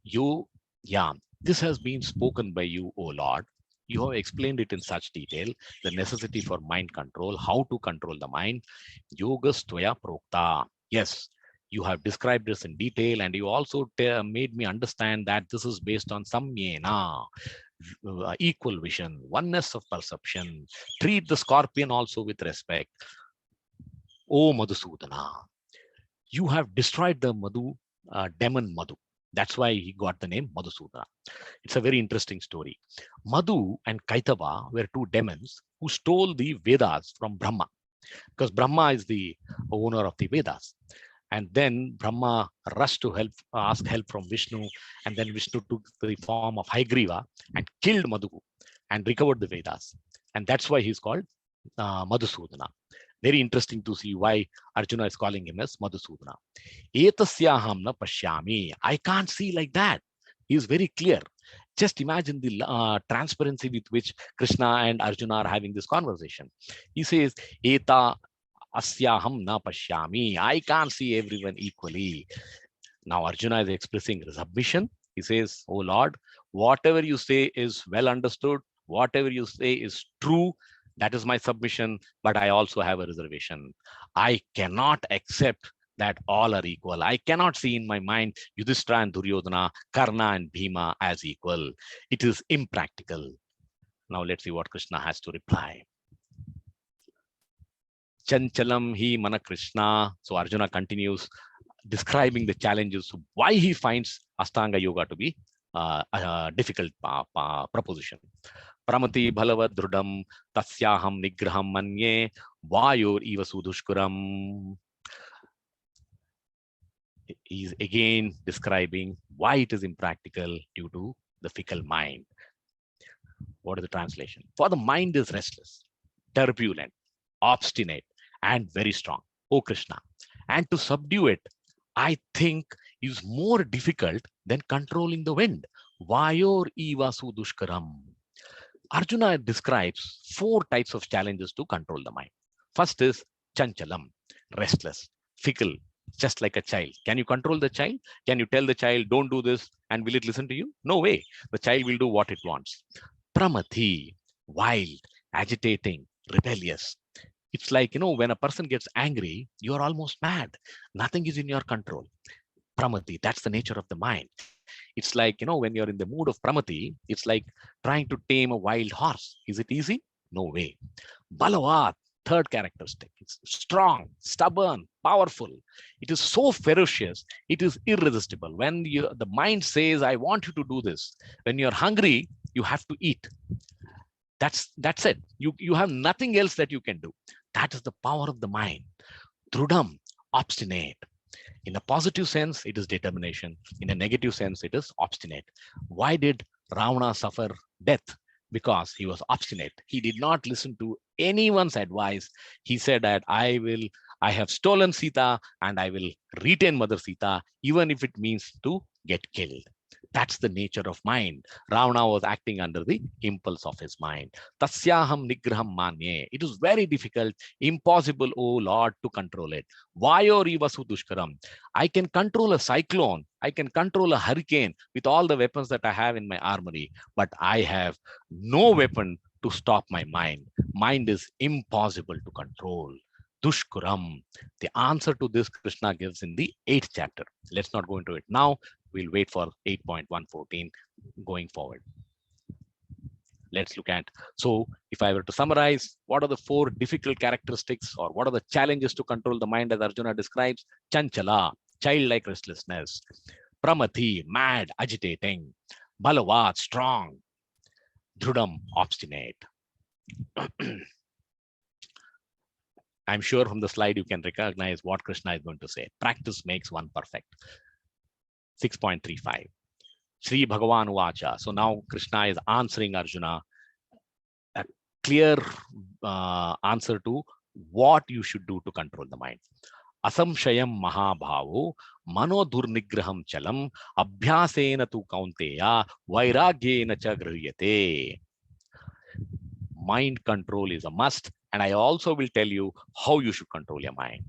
you, yeah, this has been spoken by you, O Lord. You have explained it in such detail, the necessity for mind control, how to control the mind. Yogas Tvaya Prokta. Yes, you have described this in detail, and you also made me understand that this is based on samyena, equal vision, oneness of perception. Treat the scorpion also with respect. O Madhusudana, you have destroyed the demon Madhu. That's why he got the name Madhusudana. It's a very interesting story. Madhu and Kaitava were two demons who stole the Vedas from Brahma, because Brahma is the owner of the Vedas. And then Brahma rushed to ask help from Vishnu, and then Vishnu took the form of Haigriva and killed Madhu and recovered the Vedas. And that's why he's called Madhusudana. Very interesting to see why Arjuna is calling him as Madhusudana. Etasyaham na pashyami. I can't see like that. He is very clear. Just imagine the transparency with which Krishna and Arjuna are having this conversation. He says, Eta asyaham na pashyami. I can't see everyone equally. Now Arjuna is expressing submission. He says, Oh Lord, whatever you say is well understood. Whatever you say is true. That is my submission, but I also have a reservation. I cannot accept that all are equal. I cannot see in my mind Yudhishthira and Duryodhana, Karna and Bhima as equal. It is impractical. Now let's see what Krishna has to reply. Chanchalam hi mana Krishna. So Arjuna continues describing the challenges, why he finds Astanga Yoga to be a difficult proposition. Pramati bhalavad drudam tasyaham nigraham manye vayor eva sudushkuram. He is again describing why it is impractical due to the fickle mind. What is the translation? For the mind is restless, turbulent, obstinate, and very strong, O Krishna. And to subdue it, I think, is more difficult than controlling the wind. Vayor eva sudushkaram. Arjuna describes 4 types of challenges to control the mind. First is chanchalam, restless, fickle, just like a child. Can you control the child? Can you tell the child, don't do this, and will it listen to you? No way. The child will do what it wants. Pramati, wild, agitating, rebellious. It's like, when a person gets angry, you're almost mad. Nothing is in your control. Pramati, that's the nature of the mind. It's like, when you're in the mood of Pramati, it's like trying to tame a wild horse. Is it easy? No way. Balavat, third characteristic. It's strong, stubborn, powerful. It is so ferocious. It is irresistible. When the mind says, I want you to do this, when you're hungry, you have to eat. That's it. You have nothing else that you can do. That is the power of the mind. Drudam, obstinate. In a positive sense, it is determination. In a negative sense, it is obstinate. Why did Ravana suffer death? Because he was obstinate. He did not listen to anyone's advice. He said that I have stolen Sita and I will retain Mother Sita, even if it means to get killed. That's the nature of mind. Ravana was acting under the impulse of his mind. Tasyaham nigraham manye. It is very difficult, impossible, oh Lord, to control it. Vayor eva sudushkaram. I can control a cyclone. I can control a hurricane with all the weapons that I have in my armory, but I have no weapon to stop my mind. Mind is impossible to control. Dushkuram. The answer to this Krishna gives in the 8th chapter. Let's not go into it now. We'll wait for 8.114 going forward. Let's look at, so if I were to summarize, what are the 4 difficult characteristics or what are the challenges to control the mind as Arjuna describes? Chanchala, childlike restlessness. Pramati, mad, agitating. Balavat, strong. Dhrudam, obstinate. I'm sure from the slide you can recognize what Krishna is going to say. Practice makes one perfect. 6.35. Sri Bhagavan Vacha. So now Krishna is answering Arjuna a clear answer to what you should do to control the mind. Asamshayam mahabhavo mano durnigraham chalam abhyasena tu kaunteya vairagyena cha grhyate. Mind control is a must, and I also will tell you how you should control your mind.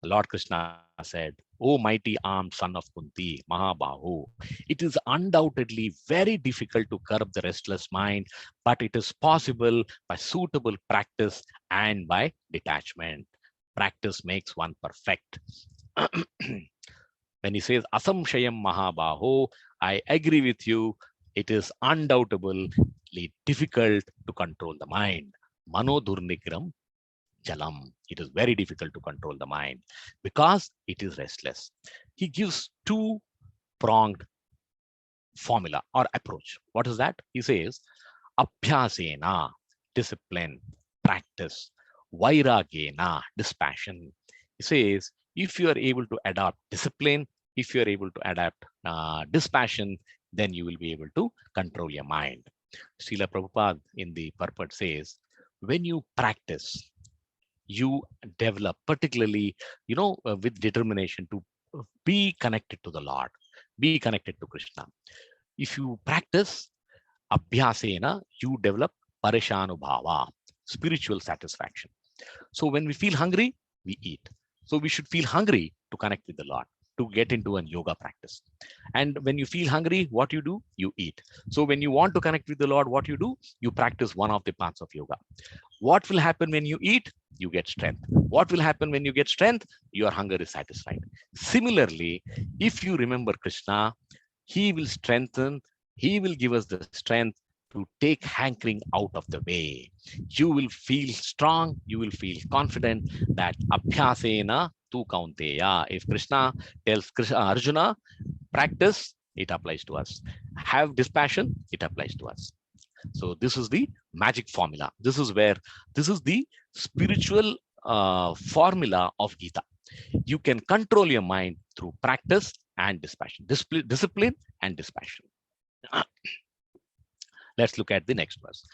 Lord Krishna said, "O mighty armed son of Kunti, Mahabahu, it is undoubtedly very difficult to curb the restless mind, but it is possible by suitable practice and by detachment. Practice makes one perfect." When he says Asamshayam Mahabahu, I agree with you. It is undoubtedly difficult to control the mind. Mano Durnigram Jalam. It is very difficult to control the mind because it is restless. He gives 2-pronged formula or approach. What is that? He says, Abhyasena, discipline, practice. Vairagena, dispassion. He says, if you are able to adopt discipline, if you are able to adapt dispassion, then you will be able to control your mind. Srila Prabhupada in the purport says, when you practice, you develop, particularly, with determination to be connected to the Lord, be connected to Krishna. If you practice abhyasena, you develop parishanubhava, spiritual satisfaction. So when we feel hungry, we eat. So we should feel hungry to connect with the Lord, to get into a yoga practice. And when you feel hungry, what you do? You eat. So when you want to connect with the Lord, what you do? You practice one of the paths of yoga. What will happen when you eat? You get strength. What will happen when you get strength? Your hunger is satisfied. Similarly, if you remember Krishna, he will strengthen, he will give us the strength to take hankering out of the way. You will feel strong, you will feel confident that abhyasena tu kaunteya. If Krishna tells Arjuna, practice, it applies to us. Have dispassion, it applies to us. So this is the magic formula. This is the spiritual formula of Gita. You can control your mind through practice and dispassion, discipline and dispassion. Let's look at the next verse.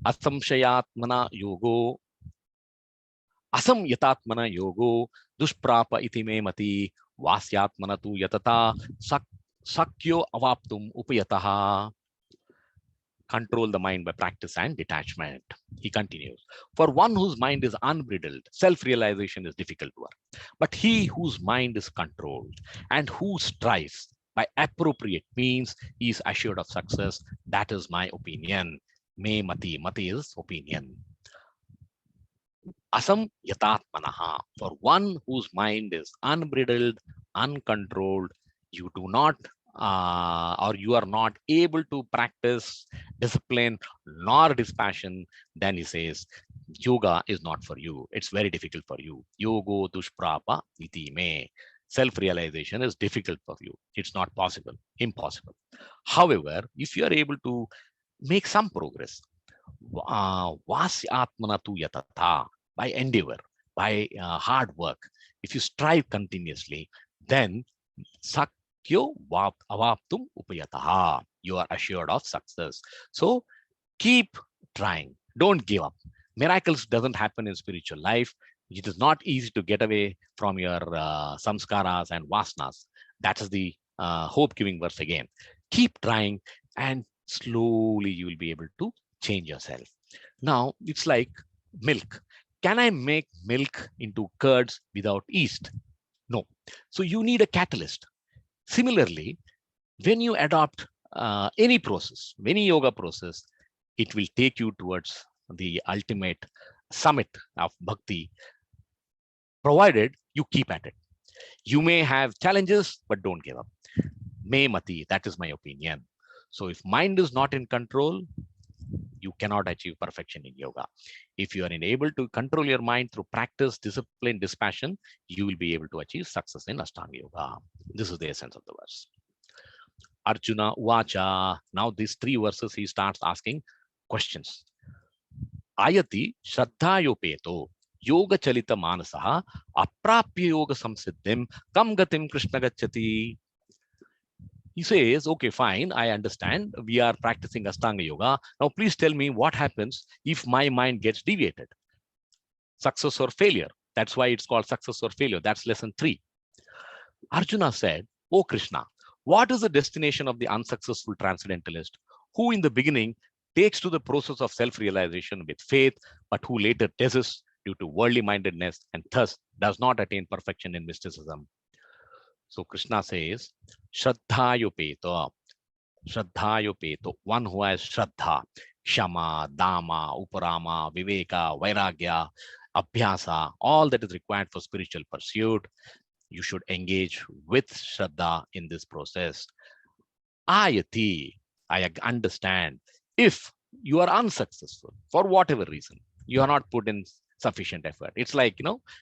Asamshayatmana yogo, asamyatatmana yogo, dushprapa iti me mati, vasyatmana tu yatata, sakyo avaptum upayataha. Control the mind by practice and detachment. He continues, for one whose mind is unbridled, self-realization is difficult to her. But he whose mind is controlled and who strives by appropriate means is assured of success. That is my opinion. Me mati. Mati is opinion. Asam yatatmanaha. For one whose mind is unbridled, uncontrolled, you do not or you are not able to practice discipline nor dispassion, then he says, yoga is not for you. It's very difficult for you. Yogo dushprapa iti me. Self-realization is difficult for you. It's not possible, impossible. However, if you are able to make some progress, vasyatmana tu yatata, by endeavor, by hard work, if you strive continuously, then avaptum upayataha. You are assured of success. So keep trying. Don't give up. Miracles doesn't happen in spiritual life. It is not easy to get away from your samskaras and vasanas. That is the hope-giving verse again. Keep trying, and slowly you will be able to change yourself. Now it's like milk. Can I make milk into curds without yeast? No. So you need a catalyst. Similarly, when you adopt any process, any yoga process, it will take you towards the ultimate summit of bhakti, provided you keep at it. You may have challenges, but don't give up. Me mati, that is my opinion. So if mind is not in control, you cannot achieve perfection in yoga. If you are able to control your mind through practice, discipline, dispassion, you will be able to achieve success in Ashtanga Yoga. This is the essence of the verse. Arjuna Uvacha. Now these three verses, he starts asking questions. Ayati Shraddhayopeto Yoga Chalita Manasaha Aprapya Yoga Samsiddhim Kam Gatim Krishna Gacchati. He says, okay, fine, I understand. We are practicing Astanga Yoga. Now, please tell me what happens if my mind gets deviated. Success or failure. That's why it's called success or failure. That's lesson 3. Arjuna said, oh Krishna, what is the destination of the unsuccessful transcendentalist who in the beginning takes to the process of self-realization with faith, but who later desists due to worldly mindedness and thus does not attain perfection in mysticism? So Krishna says, Shraddhayopeto, Shraddhayopeto, one who has Shraddha, Shama, Dama, Uparama, Viveka, Vairagya, Abhyasa, all that is required for spiritual pursuit. You should engage with Shraddha in this process. Ayati, I understand. If you are unsuccessful for whatever reason, you are not put in sufficient effort. It's like,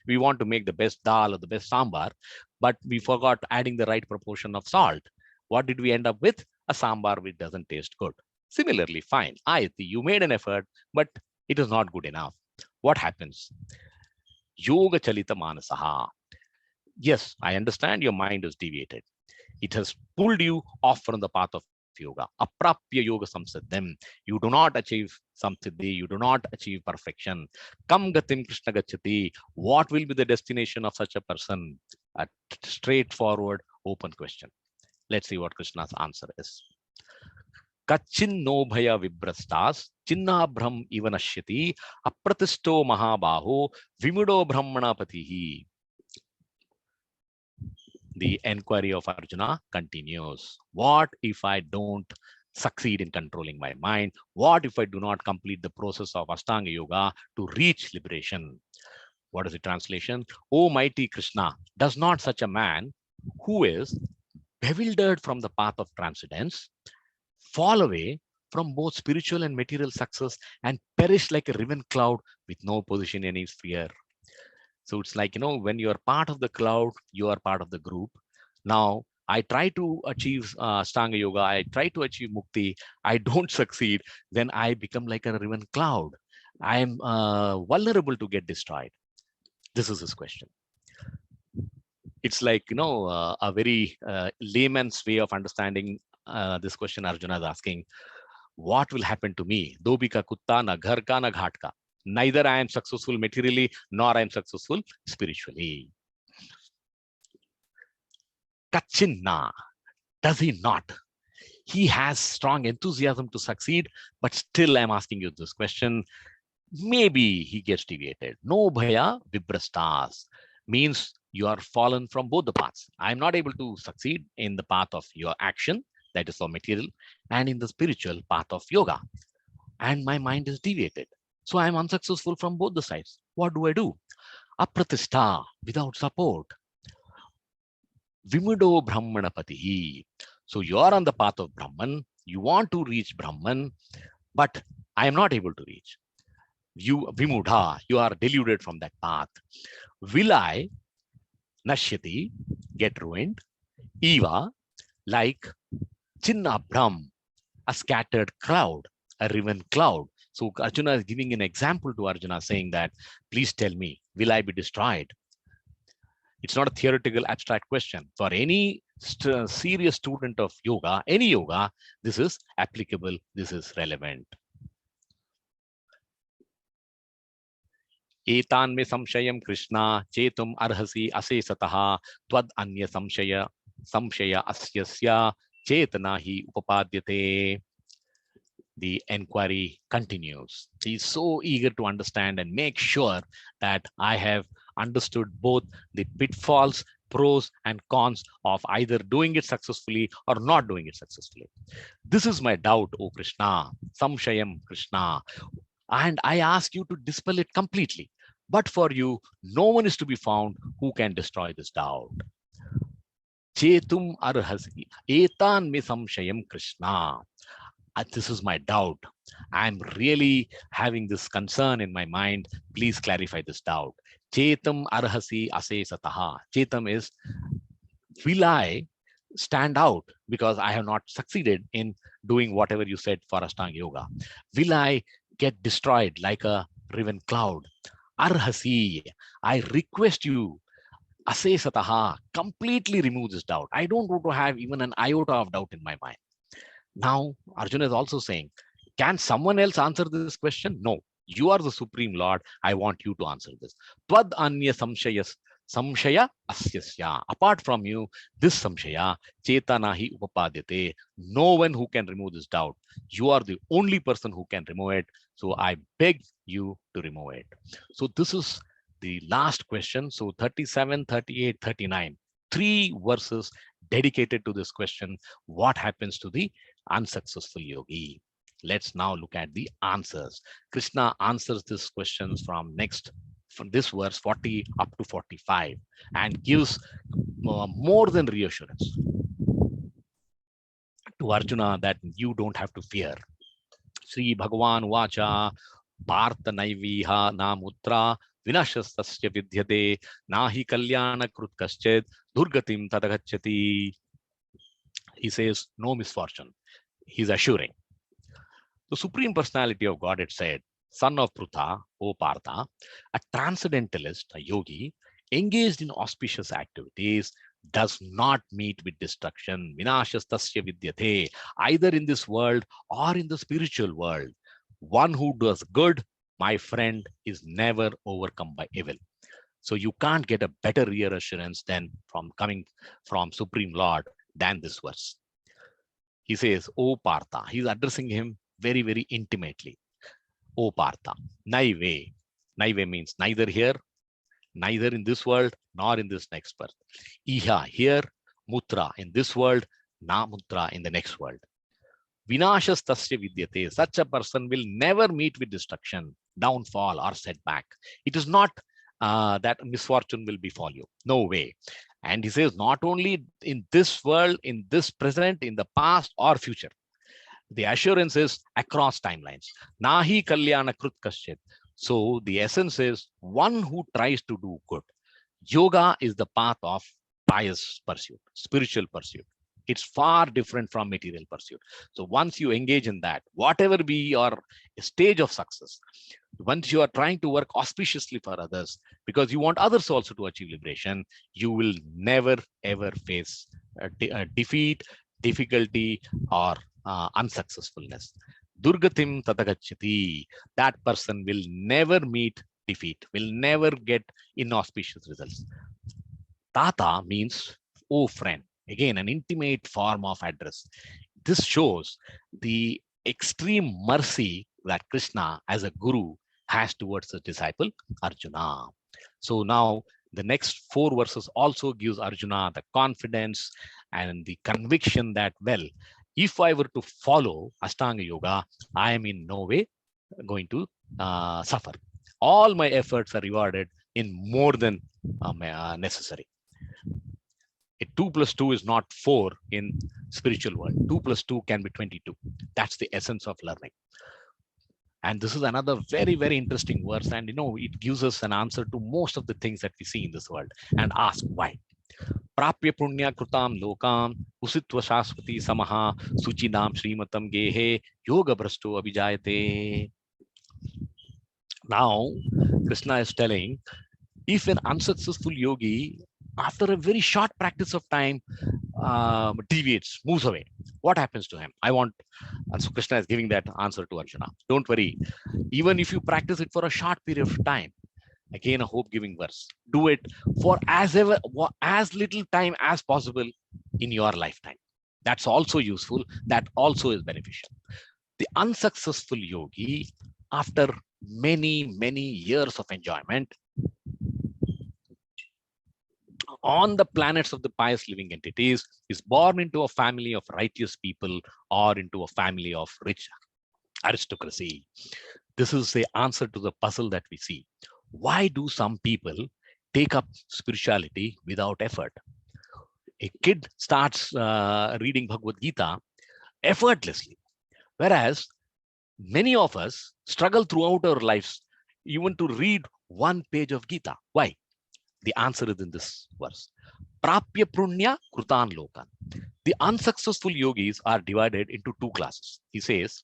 we want to make the best dal or the best sambar, but we forgot adding the right proportion of salt. What did we end up with? A sambar which doesn't taste good. Similarly, fine, Ayati, you made an effort, but it is not good enough. What happens? Yoga Chalita Manasaha. Yes, I understand your mind is deviated. It has pulled you off from the path of yoga. Aprapya yoga samsiddhim. You do not achieve samsiddhi. You do not achieve perfection. Kam gatim Krishna gacchati. What will be the destination of such a person? A straightforward, open question. Let's see what Krishna's answer is. Kachin no bhaya vibrastas, chinnabhram ivanashyati, apratisto mahabaho, vimudo brahmanapatihi. The enquiry of Arjuna continues. What if I don't succeed in controlling my mind? What if I do not complete the process of Ashtanga Yoga to reach liberation? What is the translation? O mighty Krishna, does not such a man who is bewildered from the path of transcendence fall away from both spiritual and material success and perish like a riven cloud with no position in any sphere? So it's like, when you are part of the cloud, you are part of the group. Now, I try to achieve Astanga Yoga, I try to achieve Mukti, I don't succeed, then I become like a riven cloud. I am vulnerable to get destroyed. This is his question. It's like, a very layman's way of understanding this question Arjuna is asking. What will happen to me? Dobhi ka kutta na ghar ka na ghat ka. Neither I am successful materially, nor I am successful spiritually. Kachinna, does he not? He has strong enthusiasm to succeed, but still I'm asking you this question. Maybe he gets deviated. No bhaya vibrastas means you are fallen from both the paths. I'm not able to succeed in the path of your action, that is for material, and in the spiritual path of yoga. And my mind is deviated. So I'm unsuccessful from both the sides. What do I do? Apratishta, without support. Vimudo Brahmanapatihi. So you are on the path of Brahman. You want to reach Brahman, but I am not able to reach. You Vimudha, you are deluded from that path. Will I, Nashyati, get ruined? Eva, like Chinna Brahm, a scattered cloud, a riven cloud. So Arjuna is giving an example to Arjuna saying that, please tell me, will I be destroyed? It's not a theoretical abstract question. For any serious student of yoga, any yoga, this is applicable, this is relevant. Etan me samshayam Krishna chetum arhasi asesataha tvad anya samshaya asyasya chetana hi upapadyate. The inquiry continues. He's so eager to understand and make sure that I have understood both the pitfalls, pros and cons of either doing it successfully or not doing it successfully. This is my doubt, O Krishna, Samshayam Krishna, and I ask you to dispel it completely. But for you, no one is to be found who can destroy this doubt. Chetum arhasi. Etan me samshayam Krishna. This is my doubt. I'm really having this concern in my mind. Please clarify this doubt. Chetam arhasi ase sataha. Chetam is, will I stand out because I have not succeeded in doing whatever you said for Astanga Yoga? Will I get destroyed like a riven cloud? Arhasi, I request you, ase sataha, completely remove this doubt. I don't want to have even an iota of doubt in my mind. Now, Arjuna is also saying, can someone else answer this question? No. You are the Supreme Lord. I want you to answer this. Tvad anya samshaya asyasya. Apart from you, this samshaya, chetanahi upapadyate. No one who can remove this doubt. You are the only person who can remove it. So I beg you to remove it. So this is the last question. So 37, 38, 39. 3 verses dedicated to this question. What happens to the unsuccessful yogi? Let's now look at the answers. Krishna answers these questions from this verse 40 up to 45 and gives more than reassurance to Arjuna that you don't have to fear. Sri Bhagavan Vacha Partha Naiviha Namutra Vinashastasya Vidyate Nahi Kalyana Krut Kasched Durgatim Tadagachati. He says no misfortune. He's assuring. The Supreme Personality of Godhead said, son of Prutha, O Partha, a transcendentalist, a yogi, engaged in auspicious activities, does not meet with destruction. Vinashastasya vidyate, either in this world or in the spiritual world. One who does good, my friend, is never overcome by evil. So you can't get a better reassurance than coming from Supreme Lord than this verse. He says, O Partha, he's addressing him very, very intimately. O Partha, Naive. Naive means neither here, neither in this world, nor in this next birth. Iha, here, Mutra, in this world, Na Mutra, in the next world. Vinashas tasya vidyate. Such a person will never meet with destruction, downfall, or setback. It is not that misfortune will befall you. No way. And he says, not only in this world, in this present, in the past, or future. The assurance is across timelines. Nahi kalyana krut kaschit. So the essence is one who tries to do good. Yoga is the path of pious pursuit, spiritual pursuit. It's far different from material pursuit. So once you engage in that, whatever be your stage of success, once you are trying to work auspiciously for others, because you want others also to achieve liberation, you will never ever face a defeat, difficulty, or unsuccessfulness. Durgatim tatagachati. That person will never meet defeat, will never get inauspicious results. Tata means, oh friend. Again, an intimate form of address. This shows the extreme mercy that Krishna as a guru has towards his disciple Arjuna. So now the next 4 verses also gives Arjuna the confidence and the conviction that, well, if I were to follow Ashtanga Yoga, I am in no way going to suffer. All my efforts are rewarded in more than necessary. 2 plus 2 is not 4 in spiritual world. 2 plus 2 can be 22. That's the essence of learning. And this is another very, very interesting verse. And it gives us an answer to most of the things that we see in this world. And ask why. Prapya punya krutam lokam usitva shaswati samaha suchinam shrimatam gehe yoga brasto abhijayate. Now, Krishna is telling, if an unsuccessful yogi, after a very short practice of time, deviates, moves away, what happens to him? And so Krishna is giving that answer to Arjuna. Don't worry. Even if you practice it for a short period of time, again, a hope-giving verse. Do it for as little time as possible in your lifetime. That's also useful. That also is beneficial. The unsuccessful yogi, after many, many years of enjoyment on the planets of the pious living entities, is born into a family of righteous people or into a family of rich aristocracy. This is the answer to the puzzle that we see. Why do some people take up spirituality without effort? A kid starts reading Bhagwadgita effortlessly, whereas many of us struggle throughout our lives even to read one page of Gita. Why? The answer is in this verse. Prapya Prunya Krutan Lokan. The unsuccessful yogis are divided into two classes. He says,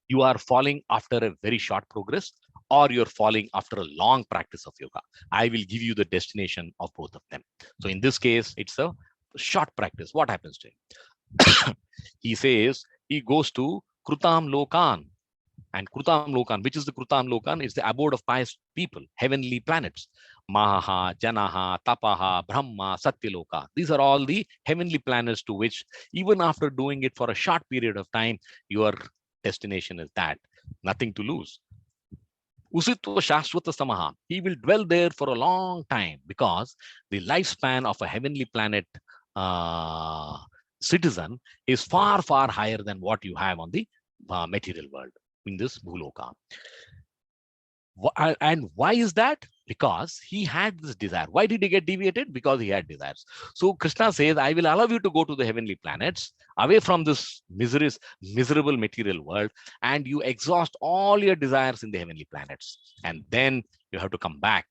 you are falling after a very short progress, or you're falling after a long practice of yoga. I will give you the destination of both of them. So in this case, it's a short practice. What happens to him? He says he goes to Krutam Lokan. And Krutam Lokan, which is the Krutam Lokan, is the abode of pious people, heavenly planets. Mahaha, Janaha, Tapaha, Brahma, Satyaloka. These are all the heavenly planets to which, even after doing it for a short period of time, your destination is that. Nothing to lose. Usitva Shashwata Samaha. He will dwell there for a long time because the lifespan of a heavenly planet citizen is far, far higher than what you have on the material world in this Bhuloka. And why is that? Because he had this desire. Why did he get deviated? Because he had desires. So Krishna says, I will allow you to go to the heavenly planets, away from this miserable material world, and you exhaust all your desires in the heavenly planets. And then you have to come back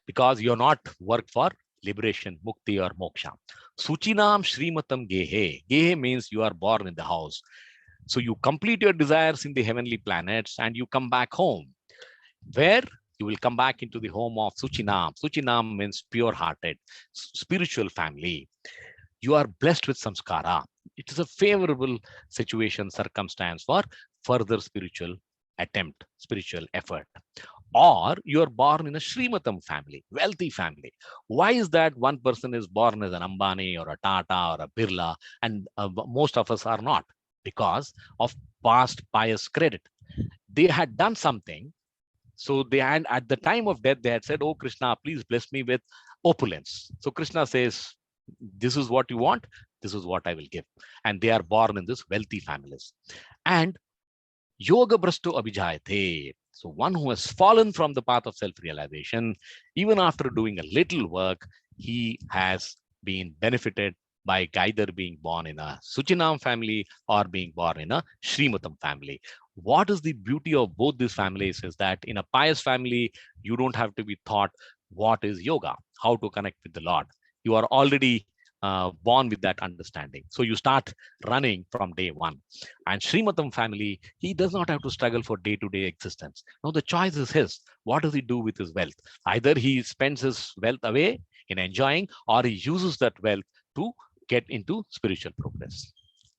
because you're not worked for liberation, mukti or moksha. Suchinam Srimatam Gehe. Gehe means you are born in the house. So you complete your desires in the heavenly planets and you come back home, where you will come back into the home of Suchinam. Suchinam means pure-hearted, spiritual family. You are blessed with samskara. It is a favorable situation, circumstance for further spiritual attempt, spiritual effort. Or you are born in a Srimatam family, wealthy family. Why is that one person is born as an Ambani or a Tata or a Birla, and most of us are not? Because of past pious credit. They had done something. So they had, at the time of death, they had said, oh, Krishna, please bless me with opulence. So Krishna says, this is what you want. This is what I will give. And they are born in this wealthy families. And yoga brasto abhijayate. So one who has fallen from the path of self-realization, even after doing a little work, he has been benefited by either being born in a Suchinam family or being born in a Srimatam family. What is the beauty of both these families is that in a pious family, you don't have to be taught what is yoga, how to connect with the Lord. You are already born with that understanding. So you start running from day one. And Srimatam family, he does not have to struggle for day-to-day existence. Now the choice is his. What does he do with his wealth? Either he spends his wealth away in enjoying, or he uses that wealth to get into spiritual progress.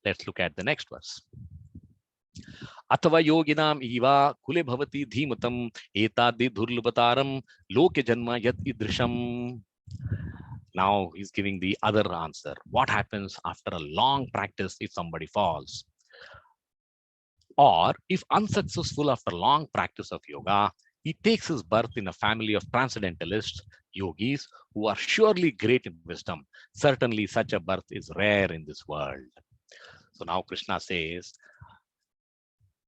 Let's look at the next verse. Athava yoginam eva kule bhavati dhimatam etadi dhurlabataram loke janma yat idrisham. Now he's giving the other answer. What happens after a long practice if somebody falls? Or if unsuccessful after long practice of yoga, he takes his birth in a family of transcendentalist yogis who are surely great in wisdom. Certainly such a birth is rare in this world. So now Krishna says,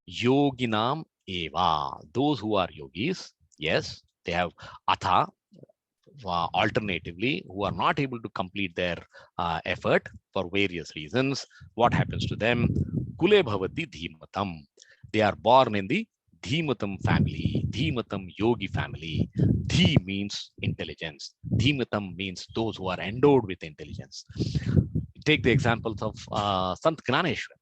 yoginam eva, those who are yogis, yes, they have atha, alternatively, who are not able to complete their effort for various reasons. What happens to them? Kule bhavati dhimatam. They are born in the Dhimatam family, Dhimatam yogi family. Dhi means intelligence. Dhimatam means those who are endowed with intelligence. Take the examples of Sant Gnaneshwar.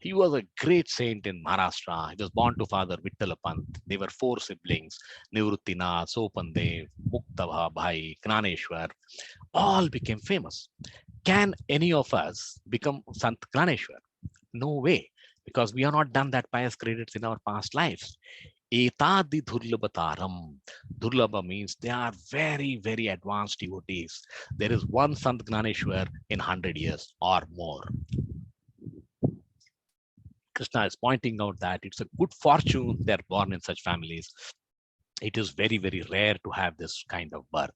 He was a great saint in Maharashtra. He was born to Father Vittalapant. They were four siblings: Nivruttinath, Sopandev, Muktava Bhai, Gnaneshwar. All became famous. Can any of us become Sant Gnaneshwar? No way, because we have not done that pious credits in our past lives. Etadi Dhurlabataram. Dhurlabha means they are very, very advanced devotees. There is one Sant Gnaneshwar in 100 years or more. Krishna is pointing out that it's a good fortune they're born in such families. It is very, very rare to have this kind of birth.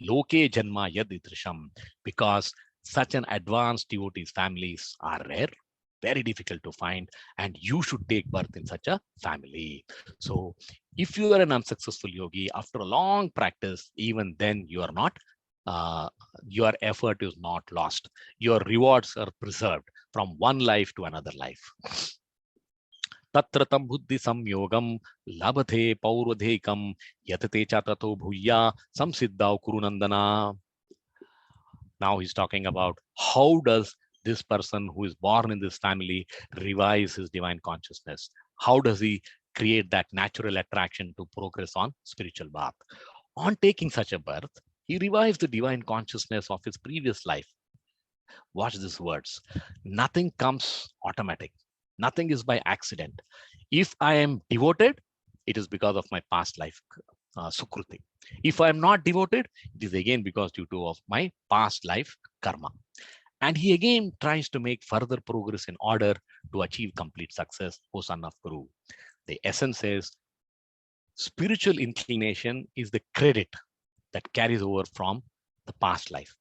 Loke janma yaditrisham, because such an advanced devotees families are rare, very difficult to find, and you should take birth in such a family. So if you are an unsuccessful yogi, after a long practice, even then you are not your effort is not lost. Your rewards are preserved from one life to another life. Tatra tam buddhi samyogam labhathe paurvadhekam yatate cha tato bhuya samsiddhau kurunandana. Now he's talking about how does this person who is born in this family revives his divine consciousness? How does he create that natural attraction to progress on spiritual path? On taking such a birth, he revives the divine consciousness of his previous life. Watch these words. Nothing comes automatic. Nothing is by accident. If I am devoted, it is because of my past life, sukruti. If I am not devoted, it is again because due to of my past life karma. And he again tries to make further progress in order to achieve complete success, O son of Guru. The essence is spiritual inclination is the credit that carries over from the past life,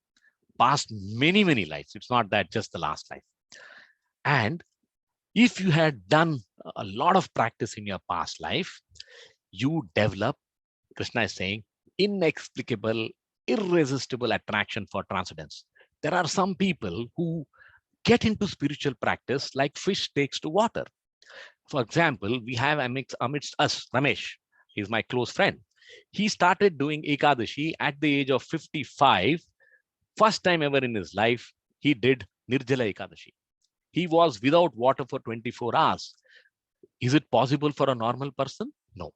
past many, many lives. It's not that just the last life. And if you had done a lot of practice in your past life, you develop, Krishna is saying, inexplicable, irresistible attraction for transcendence. There are some people who get into spiritual practice like fish takes to water. For example, we have amidst us, Ramesh. He's my close friend. He started doing Ekadashi at the age of 55. First time ever in his life, he did Nirjala Ekadashi. He was without water for 24 hours. Is it possible for a normal person? No.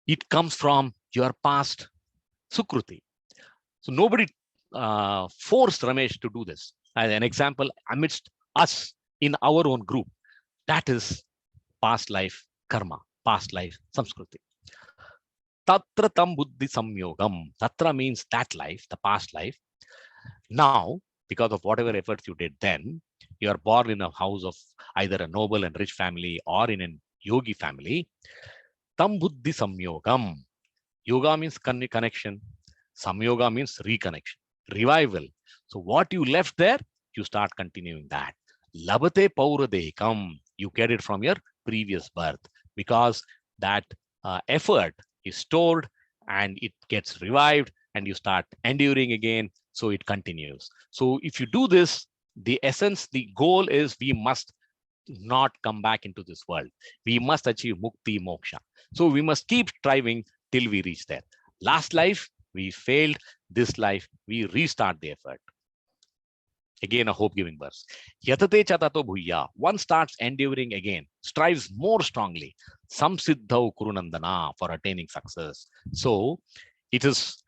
It comes from your past sukruti. So nobody forced Ramesh to do this. As an example, amidst us in our own group, that is past life karma, past life samskruti. Tatra tam buddhi samyogam. Tatra means that life, the past life. Now, because of whatever efforts you did then, you are born in a house of either a noble and rich family or in a yogi family. Tam buddhi samyogam. Yoga means connection. Samyoga means reconnection, revival. So what you left there, you start continuing that. Labate pauradekam. You get it from your previous birth because that effort is stored and it gets revived and you start enduring again. So it continues. So if you do this, the essence, the goal is we must not come back into this world. We must achieve mukti moksha. So we must keep striving till we reach there. Last life, we failed. This life, we restart the effort. Again, a hope-giving verse. Yatate chatato bhuya. One starts enduring again, strives more strongly. Samsiddhau kurunandana for attaining success. So it is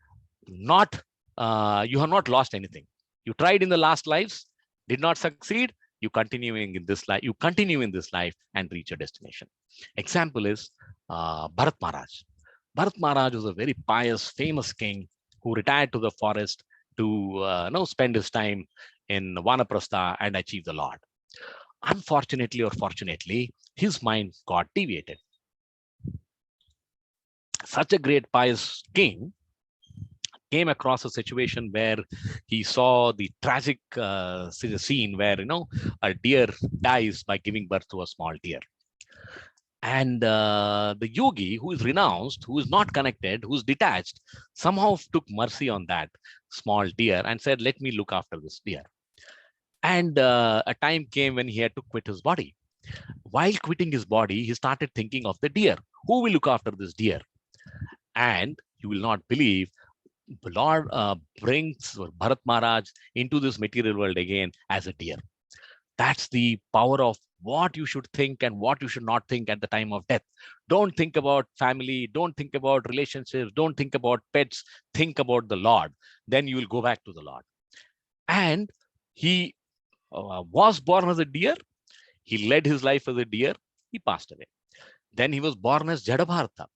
not, you have not lost anything. You tried in the last lives, did not succeed. You continuing in this life, you continue in this life and reach your destination. Example is Bharat Maharaj. Bharat Maharaj was a very pious, famous king who retired to the forest to spend his time in Vanaprastha and achieve the Lord. Unfortunately or fortunately, his mind got deviated. Such a great pious king came across a situation where he saw the tragic scene where a deer dies by giving birth to a small deer. And the yogi who is renounced, who is not connected, who is detached, somehow took mercy on that small deer and said, let me look after this deer. And a time came when he had to quit his body. While quitting his body, he started thinking of the deer. Who will look after this deer? And you will not believe, the Lord brings Bharat Maharaj into this material world again as a deer. That's the power of what you should think and what you should not think at the time of death. Don't think about family. Don't think about relationships. Don't think about pets. Think about the Lord. Then you will go back to the Lord. And he was born as a deer. He led his life as a deer. He passed away. Then he was born as Jadabharata.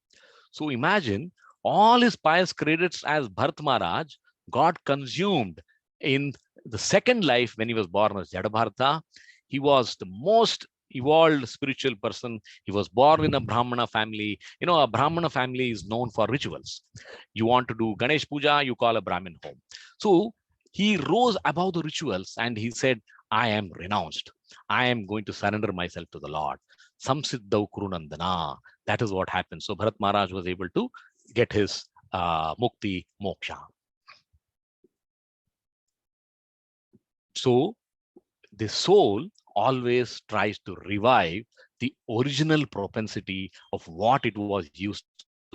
So imagine all his pious credits as Bharat Maharaj got consumed in the second life when he was born as Jadabharata. He was the most evolved spiritual person. He was born in a Brahmana family. A Brahmana family is known for rituals. You want to do Ganesh Puja, you call a Brahmin home. So he rose above the rituals and he said, I am renounced. I am going to surrender myself to the Lord. Samsiddhau kurunandana. That is what happened. So Bharat Maharaj was able to get his mukti moksha. So the soul always tries to revive the original propensity of what it was used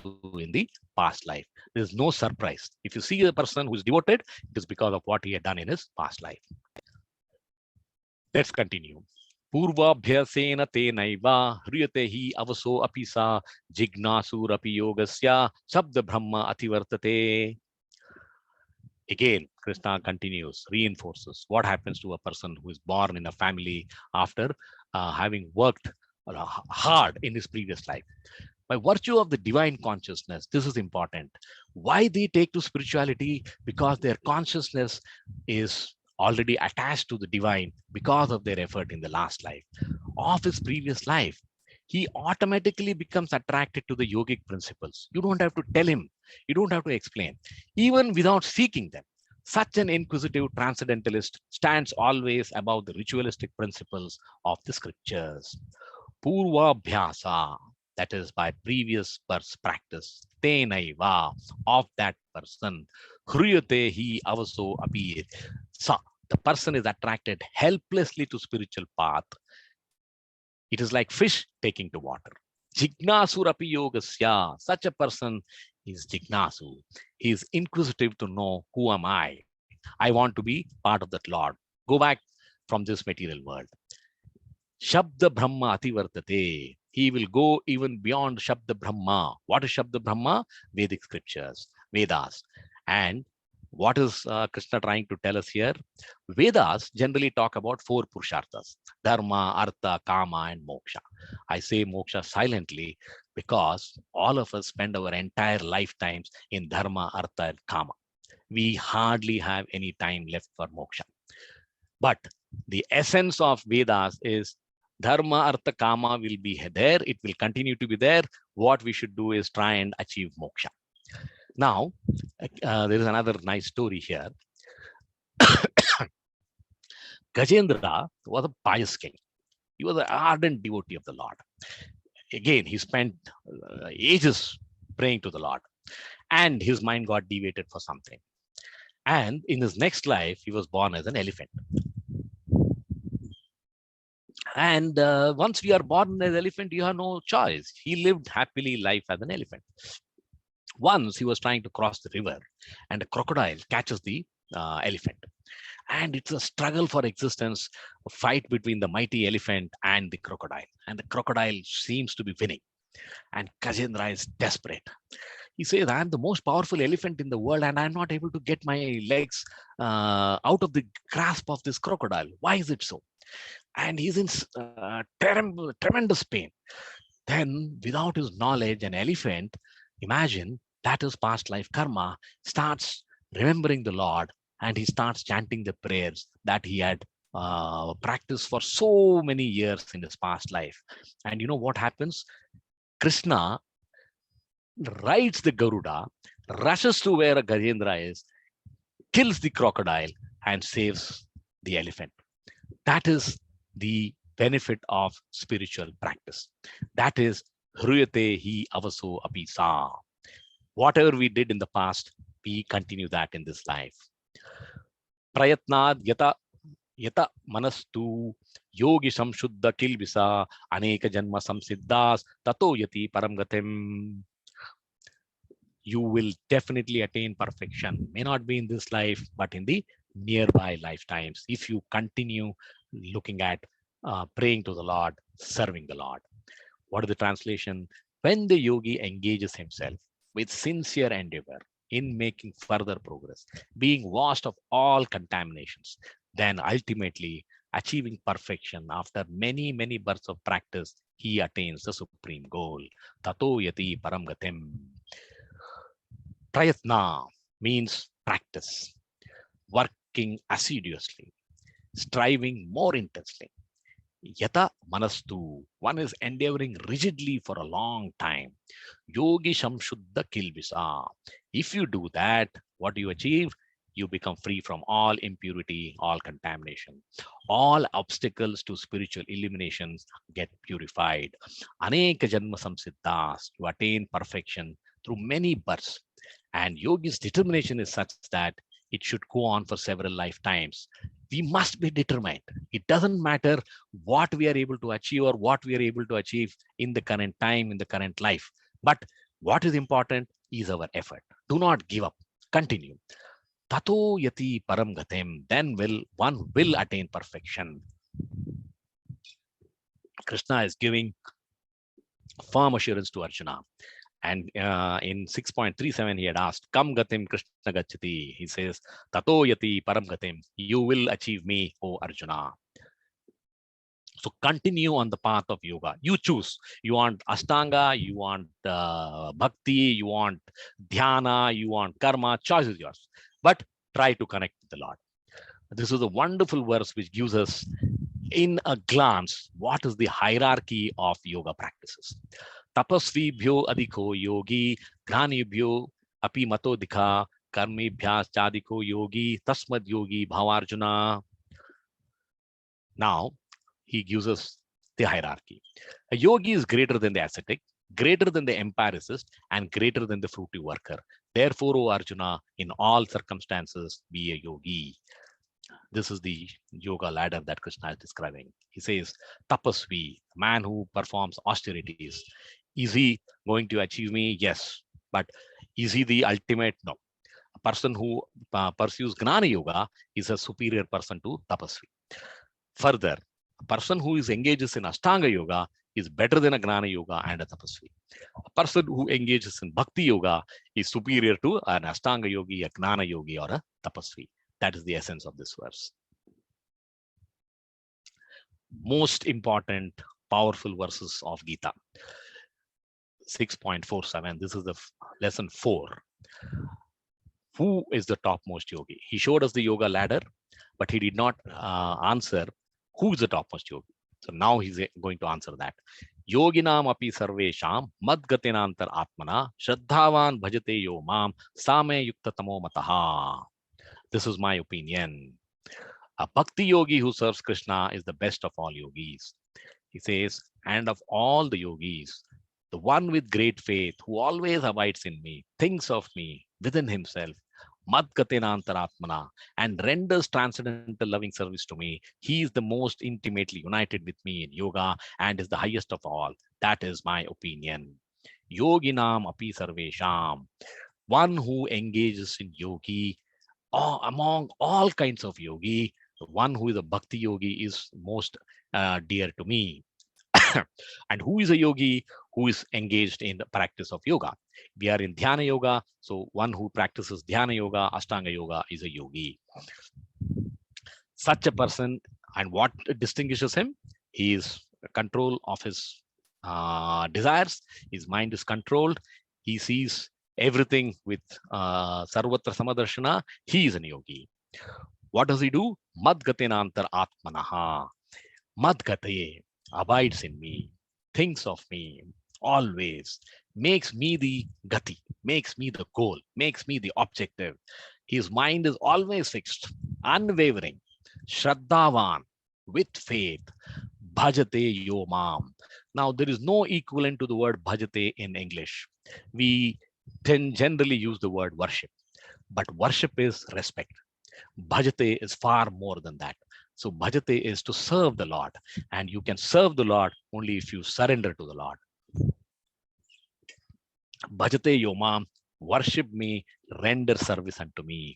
to in the past life. There is no surprise. If you see a person who is devoted, it is because of what he had done in his past life. Let's continue. Purvabhyasena tenaiva hriyate hi avaso apisa jignasurapi yogasya sabda brahma ativartate. Again, Krishna continues, reinforces what happens to a person who is born in a family after having worked hard in his previous life. By virtue of the divine consciousness, this is important. Why they take to spirituality? Because their consciousness is already attached to the divine because of their effort in the last life. Of his previous life, he automatically becomes attracted to the yogic principles. You don't have to tell him, you don't have to explain, even without seeking them. Such an inquisitive transcendentalist stands always above the ritualistic principles of the scriptures. Purvabhyasa, that is by previous birth practice, tenaiva, of that person, hriyate hi avaso api. Sa, the person is attracted helplessly to spiritual path. It is like fish taking to water. Jignasurapi yogasya, such a person is jignasu. He is inquisitive to know who am I. I want to be part of that Lord. Go back from this material world. Shabda Brahma Ativartate. He will go even beyond Shabda Brahma. What is Shabda Brahma? Vedic scriptures, Vedas. And what is Krishna trying to tell us here? Vedas generally talk about four Purusharthas: Dharma, Artha, Kama, and Moksha. I say Moksha silently because all of us spend our entire lifetimes in Dharma, Artha, and Kama. We hardly have any time left for Moksha. But the essence of Vedas is Dharma, Artha, Kama will be there. It will continue to be there. What we should do is try and achieve moksha. Now, there is another nice story here. Gajendra was a pious king. He was an ardent devotee of the Lord. Again, he spent ages praying to the Lord, and his mind got deviated for something. And in his next life, he was born as an elephant. And once we are born as elephant, you have no choice. He lived happily life as an elephant. Once he was trying to cross the river, and a crocodile catches the elephant. And it's a struggle for existence, a fight between the mighty elephant and the crocodile. And the crocodile seems to be winning. And Kajendra is desperate. He says, I'm the most powerful elephant in the world, and I'm not able to get my legs out of the grasp of this crocodile. Why is it so? And he's in tremendous pain. Then, without his knowledge, an elephant, imagine that is past life karma, starts remembering the Lord, and he starts chanting the prayers that he had practiced for so many years in his past life. And you know what happens? Krishna rides the Garuda, rushes to where a Gajendra is, kills the crocodile, and saves the elephant. That is the benefit of spiritual practice. That is hruyate hi avaso apisa. Whatever we did in the past, we continue that in this life. Prayatnad yata manastu yogi samshuddha kilvisa aneka janma samsiddhas tato yati paramgatim. You will definitely attain perfection. May not be in this life, but in the nearby lifetimes, if you continue looking at praying to the Lord, serving the Lord. What is the translation? When the yogi engages himself with sincere endeavor in making further progress, being washed of all contaminations, then ultimately achieving perfection after many, many births of practice, he attains the supreme goal. Tato yati paramgatim. Prayatna means practice, working assiduously, striving more intensely. Yata manastu, one is endeavoring rigidly for a long time. Yogi shamshuddha kilvisa. If you do that, what do you achieve? You become free from all impurity, all contamination. All obstacles to spiritual illuminations get purified. Aneka janma samsiddhas, you attain perfection through many births. And yogi's determination is such that It should go on for several lifetimes. We must be determined. It doesn't matter what we are able to achieve or what we are able to achieve in the current time, in the current life. But what is important is our effort. Do not give up. Continue. Tato yati param gatim. Then one will attain perfection. Krishna is giving firm assurance to Arjuna. And in 6.37, he had asked, Kam gatim Krishna gachati. He says, Tato yati param gatim. You will achieve me, O Arjuna. So continue on the path of yoga. You choose. You want Ashtanga, you want Bhakti, you want Dhyana, you want Karma. Choice is yours. But try to connect with the Lord. This is a wonderful verse which gives us in a glance what is the hierarchy of yoga practices. Tapasvibhyo adhiko yogi, ghanibhyo api mato dikha, karmibhyas chadiko yogi, tasmad yogi bhavarjuna. Now, he gives us the hierarchy. A yogi is greater than the ascetic, greater than the empiricist, and greater than the fruity worker. Therefore, O Arjuna, in all circumstances, be a yogi. This is the yoga ladder that Krishna is describing. He says, Tapasvi, man who performs austerities. Is he going to achieve me? Yes. But is he the ultimate? No. A person who pursues Gnana Yoga is a superior person to Tapasvi. Further, a person who engages in Ashtanga Yoga is better than a Gnana Yoga and a Tapasvi. A person who engages in Bhakti Yoga is superior to an Ashtanga Yogi, a Gnana Yogi, or a Tapasvi. That is the essence of this verse. Most important, powerful verses of Gita. 6.47. This is the lesson 4. Who is the topmost yogi? He showed us the yoga ladder, but he did not answer who is the topmost yogi. So now he's going to answer that. Yoginam api sarvesham madgatinantar atmana shraddhavan bhajate yo mam same yuktatamo mataha. This is my opinion. A bhakti yogi who serves Krishna is the best of all yogis. He says, and of all the yogis, the one with great faith who always abides in me, thinks of me within himself, madgatinantaratmana, and renders transcendental loving service to me. He is the most intimately united with me in yoga and is the highest of all. That is my opinion. Yoginam api sarvesham. One who engages in yogi, among all kinds of yogi, the one who is a bhakti yogi is most dear to me. And who is a yogi who is engaged in the practice of yoga? We are in Dhyana Yoga, so one who practices Dhyana Yoga, Ashtanga Yoga is a yogi. Such a person, and what distinguishes him? He is control of his desires. His mind is controlled. He sees everything with Sarvatra Samadarshana. He is a yogi. What does he do? Madgatinantar atmanaha. Madgate abides in me, thinks of me always, makes me the gati, makes me the goal, makes me the objective. His mind is always fixed, unwavering, shraddhavan, with faith, bhajate yo mam. Now, there is no equivalent to the word bhajate in English. We generally use the word worship, but worship is respect. Bhajate is far more than that. So bhajate is to serve the Lord, and you can serve the Lord only if you surrender to the Lord. Bhajate yomam, worship me, render service unto me.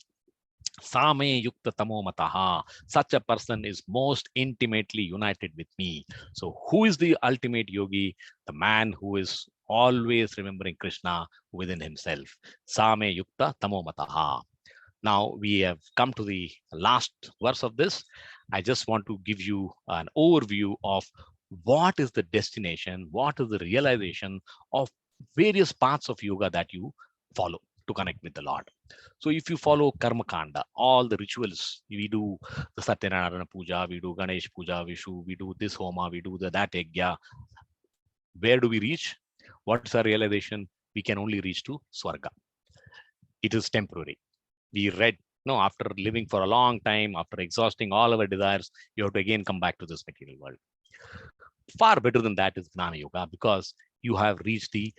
Same yukta tamo mataha. Such a person is most intimately united with me. So who is the ultimate yogi? The man who is always remembering Krishna within himself. Same yukta tamo mataha. Now we have come to the last verse of this. I just want to give you an overview of what is the destination, what is the realization of various parts of yoga that you follow to connect with the Lord. So if you follow Karma Kanda, all the rituals, we do the Satyanarayana Puja, we do Ganesh Puja, we do this Homa, we do that Yajna. Where do we reach? What's our realization? We can only reach to Swarga. It is temporary. We read, no, after living for a long time, after exhausting all our desires, you have to again come back to this material world. Far better than that is Gnana Yoga, because you have reached the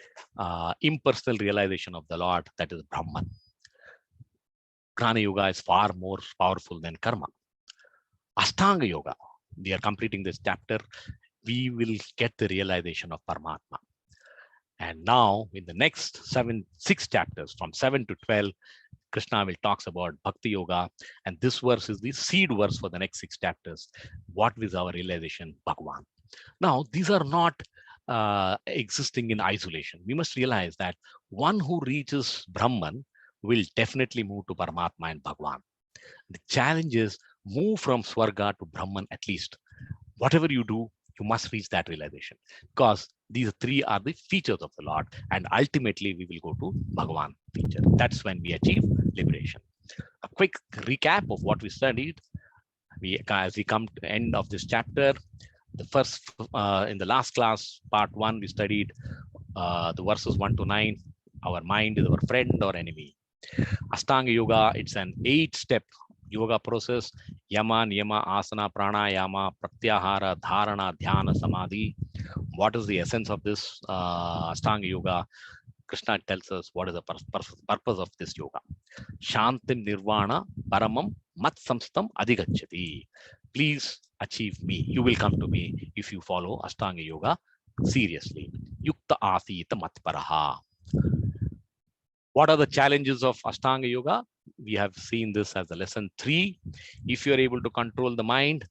impersonal realization of the Lord, that is Brahman. Jnana Yoga is far more powerful than karma. Astanga Yoga, we are completing this chapter. We will get the realization of Paramatma. And now, in the next 6 chapters, from 7 to 12, Krishna will talks about Bhakti Yoga. And this verse is the seed verse for the next 6 chapters. What is our realization? Bhagwan. Now, these are not existing in isolation. We must realize that one who reaches Brahman will definitely move to Paramatma and Bhagwan. The challenge is move from Swarga to Brahman at least. Whatever you do, you must reach that realization, because these 3 are the features of the Lord, and ultimately we will go to Bhagwan feature. That's when we achieve liberation. A quick recap of what we studied. As we come to the end of this chapter, the first in the last class, part 1, we studied the verses 1 to 9. Our mind is our friend or enemy. Astanga Yoga, it's an 8-step yoga process. Yama, Niyama, Asana, Pranayama, Pratyahara, Dharana, Dhyana, Samadhi. What is the essence of this Astanga Yoga? Krishna tells us what is the purpose of this yoga. Shantim Nirvana Paramam Mat Samstam Adhigacchati. Please achieve me. You will come to me if you follow Astanga Yoga seriously. Yukta Asita Matparaha. What are the challenges of Ashtanga Yoga? We have seen this as a lesson 3. If you're able to control the mind,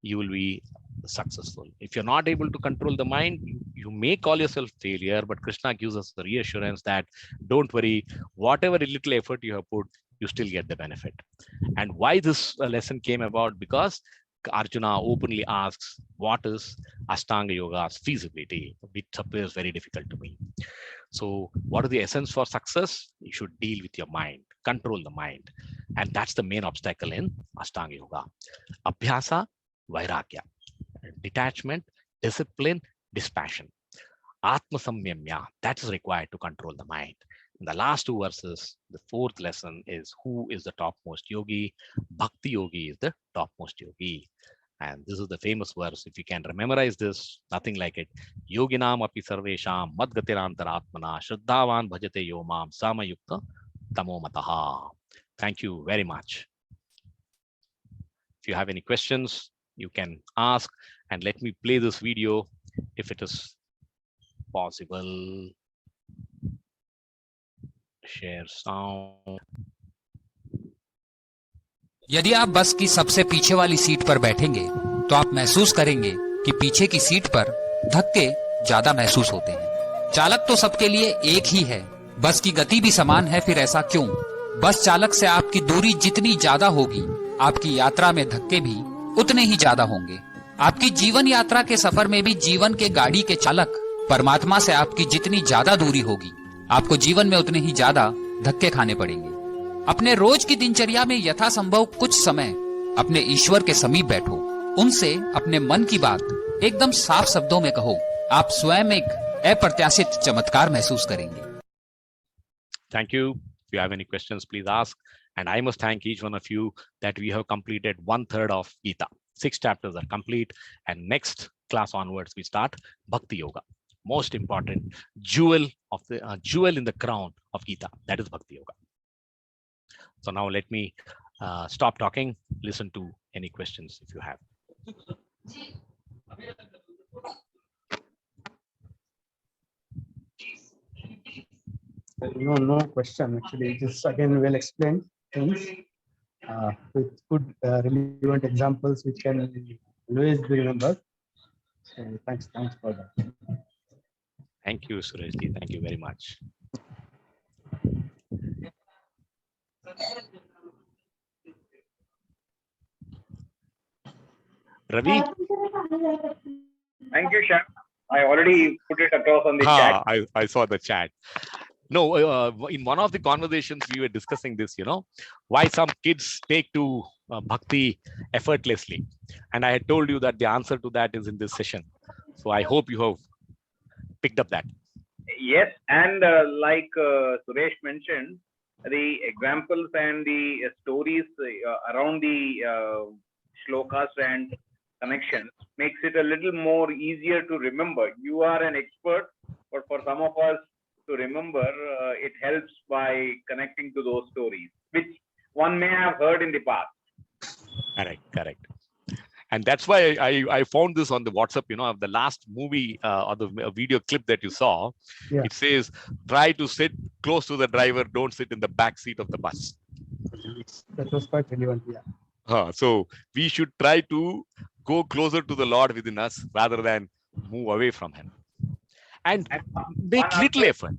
you will be successful. If you're not able to control the mind, you may call yourself failure, but Krishna gives us the reassurance that don't worry, whatever little effort you have put, you still get the benefit. And why this lesson came about? Because Arjuna openly asks, what is Ashtanga Yoga's feasibility? Which appears very difficult to me. So what is the essence for success? You should deal with your mind, control the mind. And that's the main obstacle in Ashtanga Yoga. Abhyasa, Vairagya. Detachment, discipline, dispassion. Atma Samyamya, that is required to control the mind. In the last 2 verses, the 4th lesson is who is the topmost yogi? Bhakti Yogi is the topmost yogi. And this is the famous verse. If you can memorize this, nothing like it. Yoginam api sarvesham madgatirantaratmana shraddhavan bhajate yomam samayukta tamomataha. Thank you very much. If you have any questions, you can ask, and let me play this video if it is possible. Share sound. यदि आप बस की सबसे पीछे वाली seat पर बैठेंगे तो आप महसूस करेंगे कि पीछे की सीट पर धक्के ज्यादा महसूस होते हैं। चालक तो सबके लिए एक ही है, बस की गति भी समान है, फिर ऐसा क्यों? बस चालक से आपकी दूरी जितनी ज्यादा होगी, आपकी यात्रा में धक्के भी उतने ही ज्यादा होंगे। आपकी जीवन यात्रा के सफर में भी जीवन के गाड़ी के चालक परमात्मा से आपकी जितनी ज्यादा दूरी होगी, आपको जीवन में उतने ही ज्यादा धक्के खाने पड़ेंगे। अपने रोज की दिनचर्या में यथासंभव कुछ समय अपने ईश्वर के समीप बैठो, उनसे अपने मन की बात एकदम साफ शब्दों में कहो। आप स्वयं एक अप्रत्याशित चमत्कार महसूस करेंगे। Thank you. If you have any questions, please ask. And I must thank each one of you that we have completed 1/3 of Gita. 6 chapters are complete, and next class onwards we start Bhakti Yoga. Most important jewel of the jewel in the crown of Gita, that is Bhakti Yoga. So now let me stop talking, listen to any questions if you have. No question. Actually, just again well explained things with good relevant examples which can always be remembered. So thanks for that. Thank you, Surajji. Thank you very much. Ravi? Thank you, Shyam. I already put it across on the chat. I saw the chat. No, in one of the conversations we were discussing this, why some kids take to bhakti effortlessly. And I had told you that the answer to that is in this session. So I hope you have picked up that. Yes, and like Suresh mentioned, the examples and the stories around the shlokas and connections makes it a little more easier to remember. You are an expert, but for some of us to remember, it helps by connecting to those stories, which one may have heard in the past. Correct. And that's why I found this on the WhatsApp, of the last movie or the video clip that you saw. Yeah. It says, try to sit close to the driver, don't sit in the back seat of the bus. That was quite relevant, yeah. So we should try to go closer to the Lord within us rather than move away from him. And make little effort.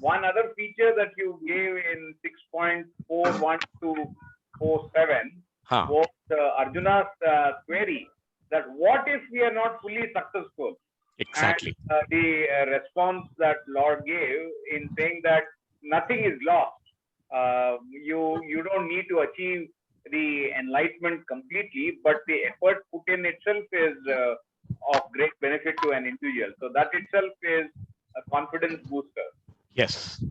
One other feature that you gave in 6.41 to 47 was Arjuna's query that what if we are not fully successful? Exactly. And the response that Lord gave in saying that nothing is lost. You don't need to achieve the enlightenment completely, but the effort put in itself is of great benefit to an individual. So that itself is a confidence booster. Yes.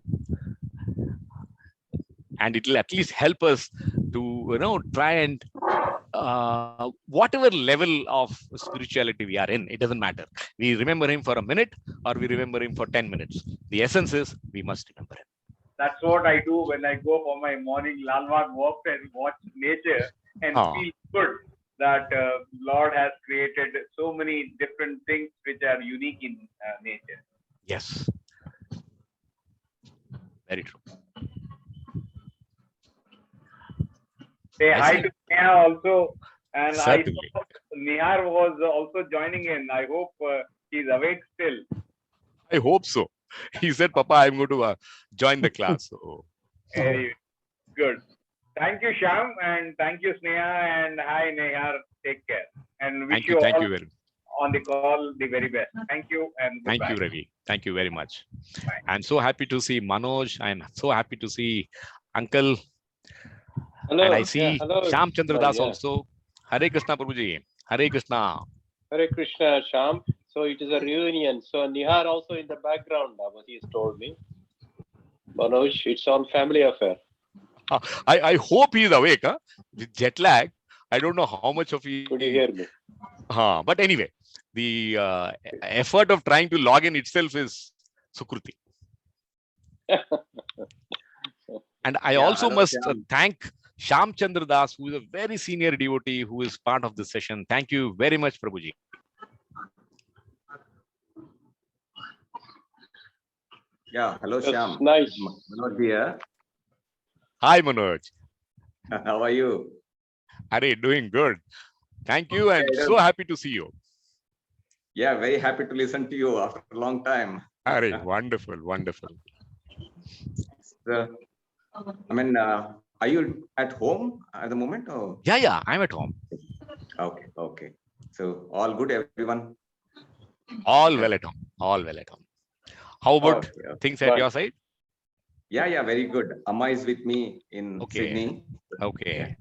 And it will at least help us to, try and whatever level of spirituality we are in, it doesn't matter. We remember him for a minute or we remember him for 10 minutes. The essence is we must remember him. That's what I do when I go for my morning Lalwag walk and watch nature and feel good that Lord has created so many different things which are unique in nature. Yes. Very true. Say hi to Neha also. And Certainly. I saw Nihar was also joining in. I hope he's awake still. I hope so. He said, Papa, I'm going to join the class. So. Anyway, good. Thank you, Shyam, and thank you, Sneha, and hi, Nehar. Take care. And wish you all thank you very much. On the call the very best. Thank you and goodbye. Thank you, Ravi. Thank you very much. Bye. I'm so happy to see Manoj. I'm so happy to see Uncle. Hello. And I see Shyam Chandra Das yeah. also. Hare Krishna, Prabhuji. Hare Krishna. Hare Krishna, Shyam. So it is a reunion. So Nihar also in the background, what he's told me. Manoj, it's all family affair. I hope he's awake. With jet lag, I don't know how much of he. Could you hear me? But anyway, the effort of trying to log in itself is Sukruti. And I also must thank Shyam Chandra Das, who is a very senior devotee who is part of this session. Thank you very much, Prabhuji. Yeah, hello, Shyam. Nice. Manoj here. Hi, Manoj. How are you? Are doing good. Thank you, and so happy to see you. Yeah, very happy to listen to you after a long time. Are wonderful, wonderful. Are you at home at the moment? Or? Yeah, I'm at home. Okay. So all good, everyone? All well at home. All well at home. How about things at your side? Yeah, very good. Amma is with me in Sydney. Okay.